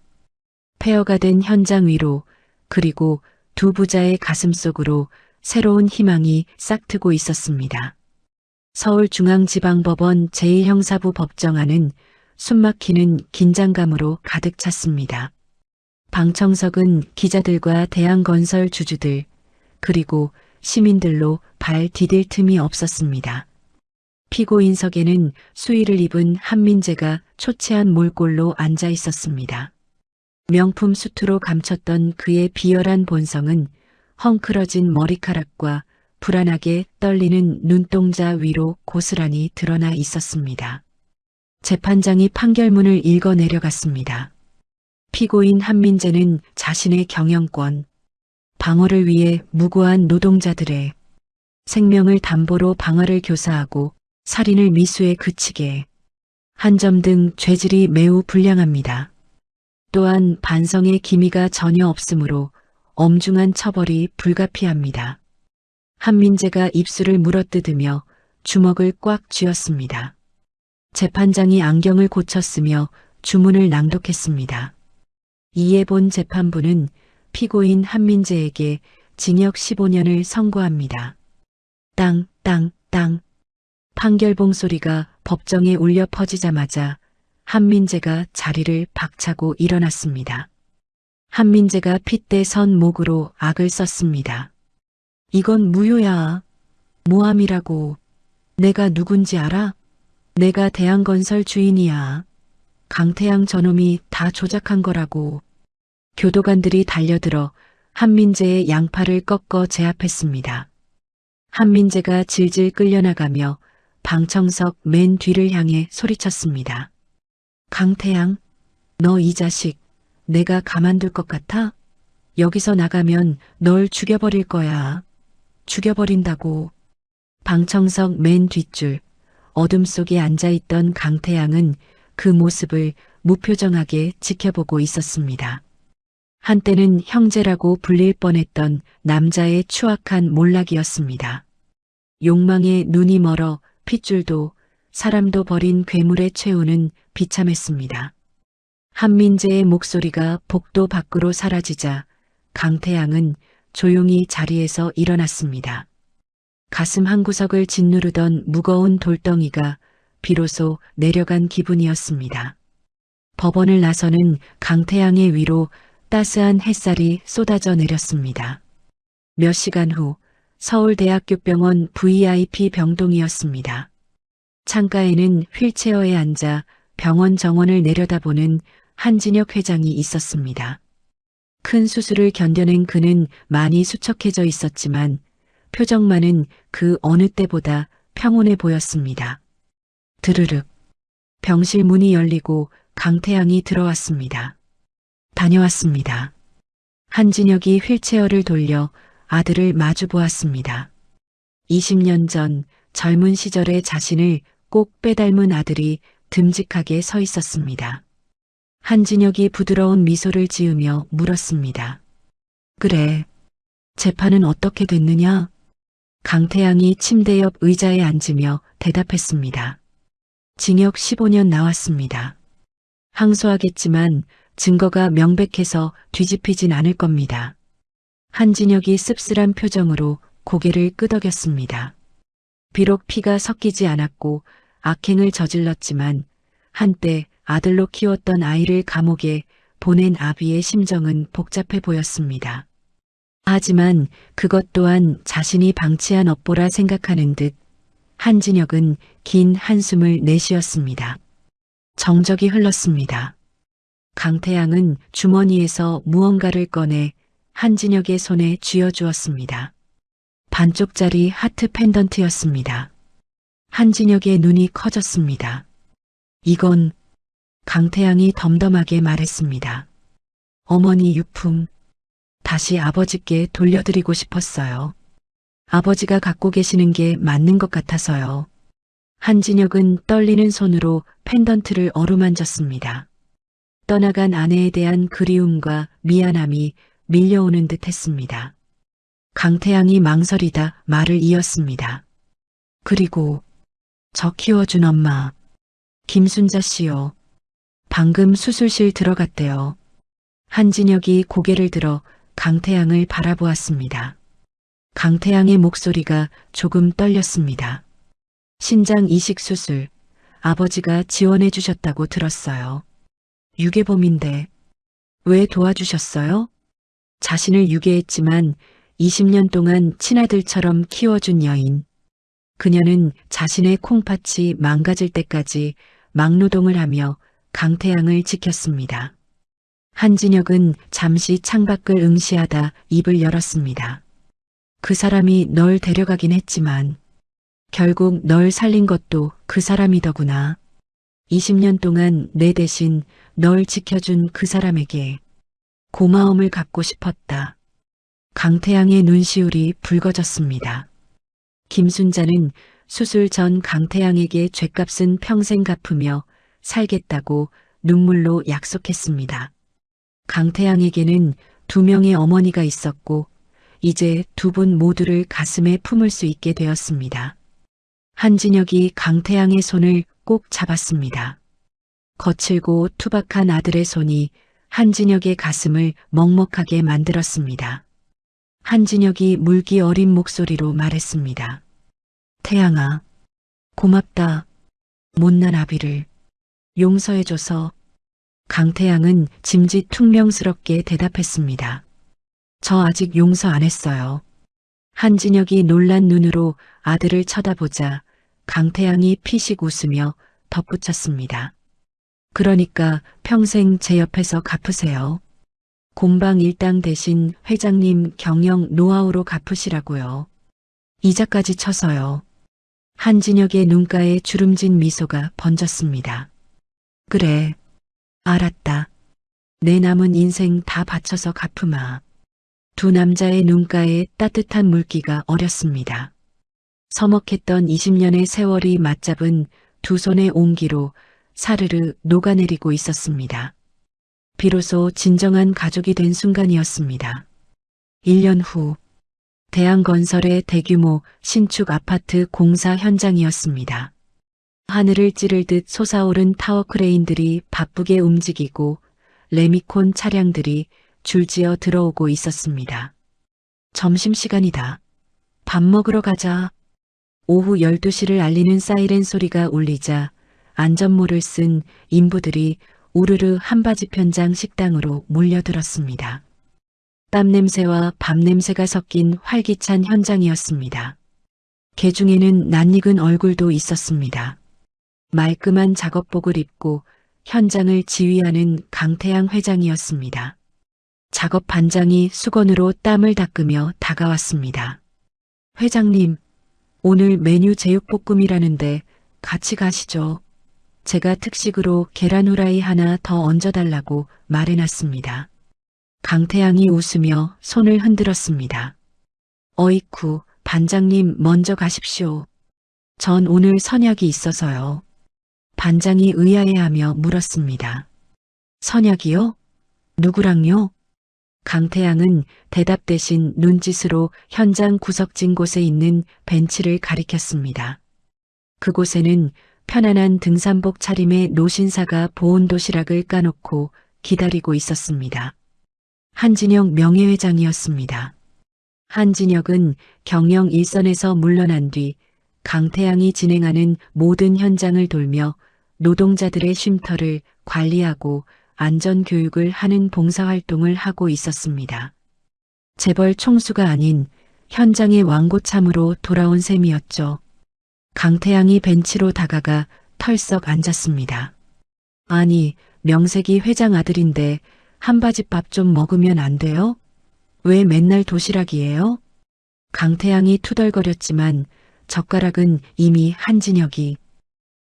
폐허가 된 현장 위로 그리고 두 부자의 가슴속으로 새로운 희망이 싹트고 있었습니다. 서울중앙지방법원 제1형사부 법정안은 숨막히는 긴장감으로 가득 찼습니다. 방청석은 기자들과 대한건설 주주들 그리고 시민들로 발 디딜 틈이 없었습니다. 피고인석에는 수의를 입은 한민재가 초췌한 몰골로 앉아 있었습니다. 명품 수트로 감췄던 그의 비열한 본성은 헝클어진 머리카락과 불안하게 떨리는 눈동자 위로 고스란히 드러나 있었습니다. 재판장이 판결문을 읽어 내려갔습니다. 피고인 한민재는 자신의 경영권, 방어를 위해 무고한 노동자들의 생명을 담보로 방어를 교사하고 살인을 미수에 그치게 한 점 등 죄질이 매우 불량합니다. 또한 반성의 기미가 전혀 없으므로 엄중한 처벌이 불가피합니다. 한민재가 입술을 물어뜯으며 주먹을 꽉 쥐었습니다. 재판장이 안경을 고쳤으며 주문을 낭독했습니다. 이에 본 재판부는 피고인 한민재에게 징역 15년을 선고합니다. 땅, 땅, 땅. 판결봉 소리가 법정에 울려 퍼지자마자 한민재가 자리를 박차고 일어났습니다. 한민재가 핏대 선 목으로 악을 썼습니다. 이건 무효야. 모함이라고. 내가 누군지 알아? 내가 대한건설 주인이야. 강태양 저놈이 다 조작한 거라고. 교도관들이 달려들어 한민재의 양팔을 꺾어 제압했습니다. 한민재가 질질 끌려나가며 방청석 맨 뒤를 향해 소리쳤습니다. 강태양, 너 이 자식, 내가 가만둘 것 같아? 여기서 나가면 널 죽여버릴 거야. 죽여버린다고. 방청석 맨 뒷줄, 어둠 속에 앉아있던 강태양은 그 모습을 무표정하게 지켜보고 있었습니다. 한때는 형제라고 불릴 뻔했던 남자의 추악한 몰락이었습니다. 욕망에 눈이 멀어 핏줄도 사람도 버린 괴물의 최후는 비참했습니다. 한민재의 목소리가 복도 밖으로 사라지자 강태양은 조용히 자리에서 일어났습니다. 가슴 한구석을 짓누르던 무거운 돌덩이가 비로소 내려간 기분이었습니다. 법원을 나서는 강태양의 위로 따스한 햇살이 쏟아져 내렸습니다. 몇 시간 후 서울대학교병원 VIP 병동이었습니다. 창가에는 휠체어에 앉아 병원 정원을 내려다보는 한진혁 회장이 있었습니다. 큰 수술을 견뎌낸 그는 많이 수척해져 있었지만 표정만은 그 어느 때보다 평온해 보였습니다. 드르륵. 병실 문이 열리고 강태양이 들어왔습니다. 다녀왔습니다. 한진혁이 휠체어를 돌려 아들을 마주 보았습니다. 20년 전 젊은 시절의 자신을 꼭 빼닮은 아들이 듬직하게 서 있었습니다. 한진혁이 부드러운 미소를 지으며 물었습니다. 그래, 재판은 어떻게 됐느냐? 강태양이 침대 옆 의자에 앉으며 대답했습니다. 징역 15년 나왔습니다. 항소하겠지만 증거가 명백해서 뒤집히진 않을 겁니다. 한진혁이 씁쓸한 표정으로 고개를 끄덕였습니다. 비록 피가 섞이지 않았고 악행을 저질렀지만 한때 아들로 키웠던 아이를 감옥에 보낸 아비의 심정은 복잡해 보였습니다. 하지만 그것 또한 자신이 방치한 업보라 생각하는 듯 한진혁은 긴 한숨을 내쉬었습니다. 정적이 흘렀습니다. 강태양은 주머니에서 무언가를 꺼내 한진혁의 손에 쥐어주었습니다. 반쪽짜리 하트 펜던트였습니다. 한진혁의 눈이 커졌습니다. 이건 강태양이 덤덤하게 말했습니다. 어머니 유품, 다시 아버지께 돌려드리고 싶었어요. 아버지가 갖고 계시는 게 맞는 것 같아서요. 한진혁은 떨리는 손으로 펜던트를 어루만졌습니다. 떠나간 아내에 대한 그리움과 미안함이 밀려오는 듯 했습니다. 강태양이 망설이다 말을 이었습니다. 그리고 저 키워준 엄마, 김순자 씨요. 방금 수술실 들어갔대요. 한진혁이 고개를 들어 강태양을 바라보았습니다. 강태양의 목소리가 조금 떨렸습니다. 신장 이식 수술, 아버지가 지원해 주셨다고 들었어요. 유괴범인데 왜 도와주셨어요? 자신을 유괴했지만 20년 동안 친아들처럼 키워준 여인. 그녀는 자신의 콩팥이 망가질 때까지 막노동을 하며 강태양을 지켰습니다. 한진혁은 잠시 창밖을 응시하다 입을 열었습니다. 그 사람이 널 데려가긴 했지만 결국 널 살린 것도 그 사람이더구나. 20년 동안 내 대신 널 지켜준 그 사람에게 고마움을 갚고 싶었다. 강태양의 눈시울이 붉어졌습니다. 김순자는 수술 전 강태양에게 죗값은 평생 갚으며 살겠다고 눈물로 약속했습니다. 강태양에게는 2명의 어머니가 있었고 이제 2분 모두를 가슴에 품을 수 있게 되었습니다. 한진혁이 강태양의 손을 꼭 잡았습니다. 거칠고 투박한 아들의 손이 한진혁의 가슴을 먹먹하게 만들었습니다. 한진혁이 물기 어린 목소리로 말했습니다. 태양아, 고맙다. 못난 아비를 용서해줘서. 강태양은 짐짓퉁명스럽게 대답했습니다. 저 아직 용서 안 했어요. 한진혁이 놀란 눈으로 아들을 쳐다보자 강태양이 피식 웃으며 덧붙였습니다. 그러니까 평생 제 옆에서 갚으세요. 공방 일당 대신 회장님 경영 노하우로 갚으시라고요. 이자까지 쳐서요. 한진혁의 눈가에 주름진 미소가 번졌습니다. 그래, 알았다. 내 남은 인생 다 바쳐서 갚으마. 두 남자의 눈가에 따뜻한 물기가 어렸습니다. 서먹했던 20년의 세월이 맞잡은 두 손의 온기로 사르르 녹아내리고 있었습니다. 비로소 진정한 가족이 된 순간이었습니다. 1년 후 대한건설의 대규모 신축 아파트 공사 현장이었습니다. 하늘을 찌를 듯 솟아오른 타워 크레인들이 바쁘게 움직이고 레미콘 차량들이 줄지어 들어오고 있었습니다. 점심시간이다. 밥 먹으러 가자. 오후 12시를 알리는 사이렌 소리가 울리자 안전모를 쓴 인부들이 우르르 한바지 편장 식당으로 몰려들었습니다. 땀 냄새와 밥 냄새가 섞인 활기찬 현장이었습니다. 개 중에는 낯익은 얼굴도 있었습니다. 말끔한 작업복을 입고 현장을 지휘하는 강태양 회장이었습니다. 작업 반장이 수건으로 땀을 닦으며 다가왔습니다. 회장님, 오늘 메뉴 제육볶음이라는데 같이 가시죠. 제가 특식으로 계란 후라이 하나 더 얹어달라고 말해놨습니다. 강태양이 웃으며 손을 흔들었습니다. 어이쿠, 반장님 먼저 가십시오. 전 오늘 선약이 있어서요. 반장이 의아해하며 물었습니다. 선약이요? 누구랑요? 강태양은 대답 대신 눈짓으로 현장 구석진 곳에 있는 벤치를 가리켰습니다. 그곳에는 편안한 등산복 차림의 노신사가 보온 도시락을 까놓고 기다리고 있었습니다. 한진혁 명예회장이었습니다. 한진혁은 경영 일선에서 물러난 뒤 강태양이 진행하는 모든 현장을 돌며 노동자들의 쉼터를 관리하고 안전교육을 하는 봉사활동을 하고 있었습니다. 재벌 총수가 아닌 현장의 왕고참으로 돌아온 셈이었죠. 강태양이 벤치로 다가가 털썩 앉았습니다. 아니, 명색이 회장 아들인데 한바지밥 좀 먹으면 안 돼요? 왜 맨날 도시락이에요? 강태양이 투덜거렸지만 젓가락은 이미 한진혁이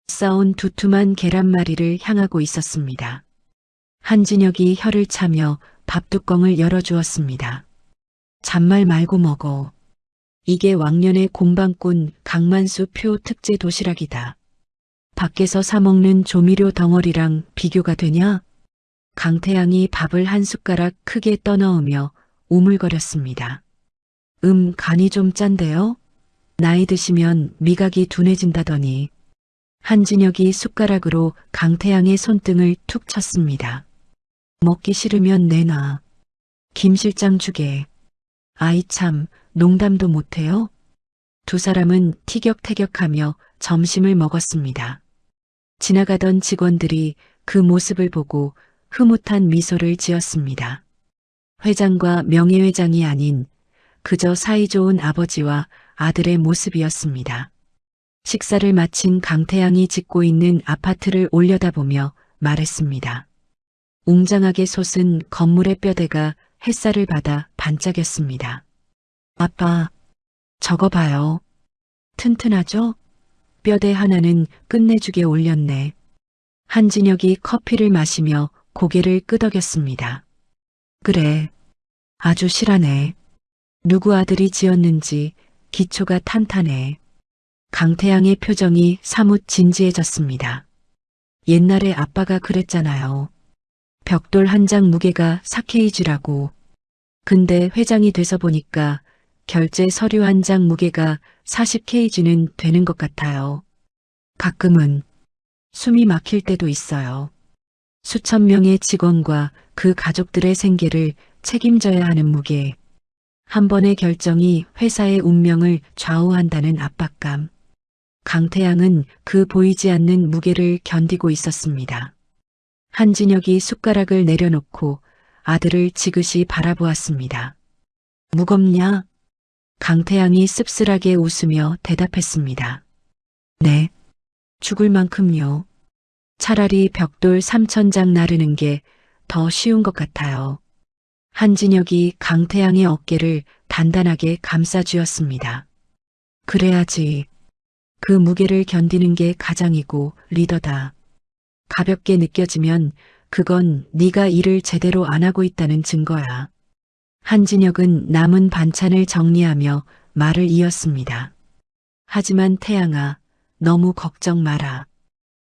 싸온 두툼한 계란말이를 향하고 있었습니다. 한진혁이 혀를 차며 밥뚜껑을 열어주었습니다. 잔말 말고 먹어. 이게 왕년의 공방꾼 강만수 표 특제 도시락이다. 밖에서 사 먹는 조미료 덩어리랑 비교가 되냐? 강태양이 밥을 한 숟가락 크게 떠넣으며 우물거렸습니다. 간이 좀 짠데요? 나이 드시면 미각이 둔해진다더니. 한진혁이 숟가락으로 강태양의 손등을 툭 쳤습니다. 먹기 싫으면 내놔. 김 실장 주게. 아이 참, 농담도 못해요? 두 사람은 티격태격하며 점심을 먹었습니다. 지나가던 직원들이 그 모습을 보고 흐뭇한 미소를 지었습니다. 회장과 명예회장이 아닌 그저 사이좋은 아버지와 아들의 모습이었습니다. 식사를 마친 강태양이 짓고 있는 아파트를 올려다보며 말했습니다. 웅장하게 솟은 건물의 뼈대가 햇살을 받아 반짝였습니다. 아빠, 저거 봐요. 튼튼하죠? 뼈대 하나는 끝내주게 올렸네. 한진혁이 커피를 마시며 고개를 끄덕였습니다. 그래, 아주 실하네. 누구 아들이 지었는지 기초가 탄탄해. 강태양의 표정이 사뭇 진지해졌습니다. 옛날에 아빠가 그랬잖아요. 벽돌 한 장 무게가 4kg라고. 근데 회장이 돼서 보니까 결제 서류 한 장 무게가 40kg는 되는 것 같아요. 가끔은 숨이 막힐 때도 있어요. 수천 명의 직원과 그 가족들의 생계를 책임져야 하는 무게. 한 번의 결정이 회사의 운명을 좌우한다는 압박감. 강태양은 그 보이지 않는 무게를 견디고 있었습니다. 한진혁이 숟가락을 내려놓고 아들을 지그시 바라보았습니다. 무겁냐? 강태양이 씁쓸하게 웃으며 대답했습니다. 네, 죽을 만큼요. 차라리 벽돌 3,000장 나르는 게 더 쉬운 것 같아요. 한진혁이 강태양의 어깨를 단단하게 감싸쥐었습니다. 그래야지. 그 무게를 견디는 게 가장이고 리더다. 가볍게 느껴지면 그건 네가 일을 제대로 안 하고 있다는 증거야. 한진혁은 남은 반찬을 정리하며 말을 이었습니다. 하지만 태양아, 너무 걱정 마라.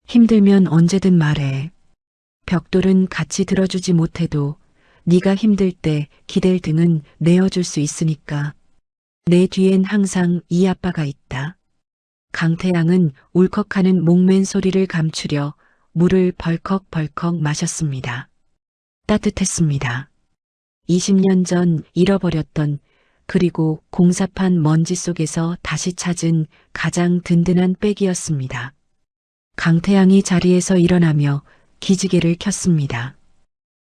힘들면 언제든 말해. 벽돌은 같이 들어주지 못해도 네가 힘들 때 기댈 등은 내어줄 수 있으니까. 내 뒤엔 항상 이 아빠가 있다. 강태양은 울컥하는 목맨 소리를 감추려 물을 벌컥벌컥 마셨습니다. 따뜻했습니다. 20년 전 잃어버렸던 그리고 공사판 먼지 속에서 다시 찾은 가장 든든한 백이었습니다. 강태양이 자리에서 일어나며 기지개를 켰습니다.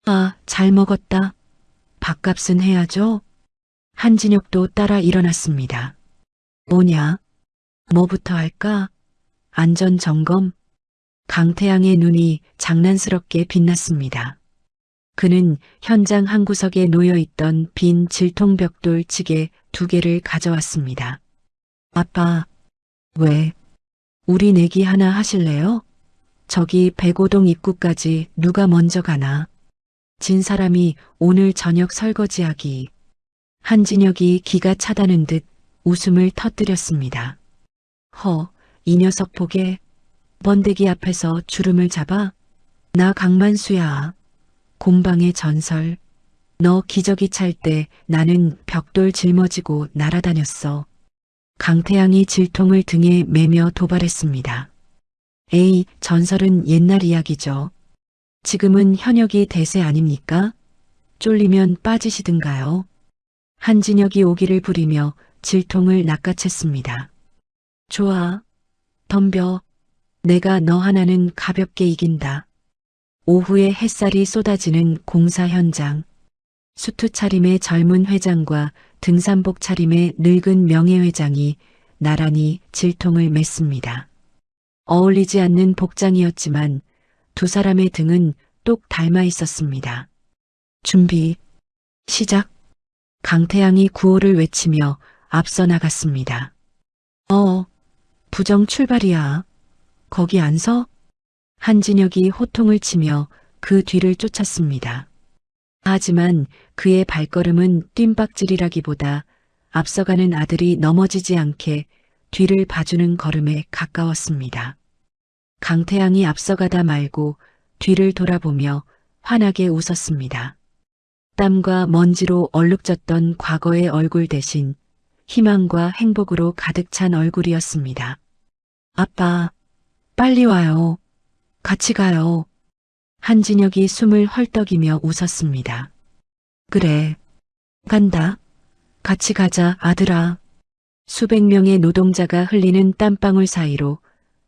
아, 잘 먹었다. 밥값은 해야죠. 한진혁도 따라 일어났습니다. 뭐냐? 뭐부터 할까? 안전점검? 강태양의 눈이 장난스럽게 빛났습니다. 그는 현장 한 구석에 놓여있던 빈 질통벽돌 지게 2개를 가져왔습니다. 아빠, 왜? 우리 내기 하나 하실래요? 저기 백오동 입구까지 누가 먼저 가나? 진 사람이 오늘 저녁 설거지하기. 한진혁이 기가 차다는 듯 웃음을 터뜨렸습니다. 이 녀석 보게. 번데기 앞에서 주름을 잡아? 나 강만수야. 곰방의 전설. 너 기저귀 찰 때 나는 벽돌 짊어지고 날아다녔어. 강태양이 질통을 등에 매며 도발했습니다. 에이, 전설은 옛날 이야기죠. 지금은 현역이 대세 아닙니까? 쫄리면 빠지시든가요. 한진혁이 오기를 부리며 질통을 낚아챘습니다. 좋아. 덤벼. 내가 너 하나는 가볍게 이긴다. 오후에 햇살이 쏟아지는 공사 현장. 수트 차림의 젊은 회장과 등산복 차림의 늙은 명예회장이 나란히 질통을 맸습니다. 어울리지 않는 복장이었지만 두 사람의 등은 똑 닮아 있었습니다. 준비, 시작. 강태양이 구호를 외치며 앞서 나갔습니다. 부정 출발이야. 거기 안 서? 한진혁이 호통을 치며 그 뒤를 쫓았습니다. 하지만 그의 발걸음은 뜀박질이라기보다 앞서가는 아들이 넘어지지 않게 뒤를 봐주는 걸음에 가까웠습니다. 강태양이 앞서가다 말고 뒤를 돌아보며 환하게 웃었습니다. 땀과 먼지로 얼룩졌던 과거의 얼굴 대신 희망과 행복으로 가득 찬 얼굴이었습니다. 아빠, 빨리 와요. 같이 가요. 한진혁이 숨을 헐떡이며 웃었습니다. 그래, 간다. 같이 가자, 아들아. 수백 명의 노동자가 흘리는 땀방울 사이로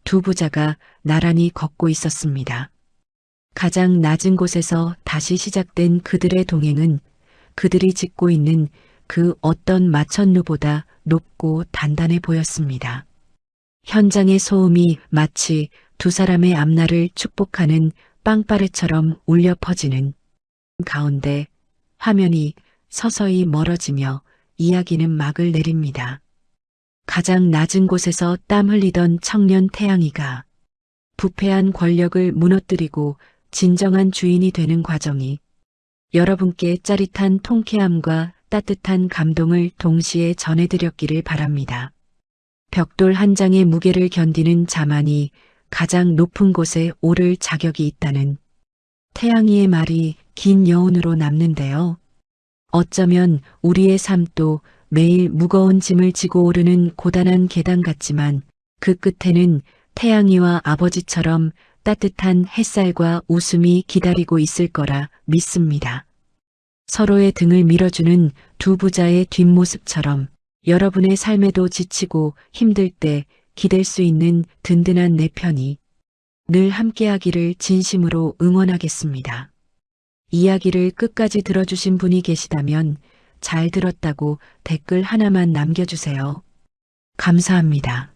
두 부자가 나란히 걷고 있었습니다. 가장 낮은 곳에서 다시 시작된 그들의 동행은 그들이 짓고 있는 그 어떤 마천루보다 높고 단단해 보였습니다. 현장의 소음이 마치 두 사람의 앞날을 축복하는 빵빠레처럼 울려 퍼지는 가운데 화면이 서서히 멀어지며 이야기는 막을 내립니다. 가장 낮은 곳에서 땀 흘리던 청년 태양이가 부패한 권력을 무너뜨리고 진정한 주인이 되는 과정이 여러분께 짜릿한 통쾌함과 따뜻한 감동을 동시에 전해드렸기를 바랍니다. 벽돌 한 장의 무게를 견디는 자만이 가장 높은 곳에 오를 자격이 있다는 태양이의 말이 긴 여운으로 남는데요. 어쩌면 우리의 삶도 매일 무거운 짐을 지고 오르는 고단한 계단 같지만 그 끝에는 태양이와 아버지처럼 따뜻한 햇살과 웃음이 기다리고 있을 거라 믿습니다. 서로의 등을 밀어주는 두 부자의 뒷모습처럼 여러분의 삶에도 지치고 힘들 때 기댈 수 있는 든든한 내 편이 늘 함께하기를 진심으로 응원하겠습니다. 이야기를 끝까지 들어주신 분이 계시다면 잘 들었다고 댓글 하나만 남겨주세요. 감사합니다.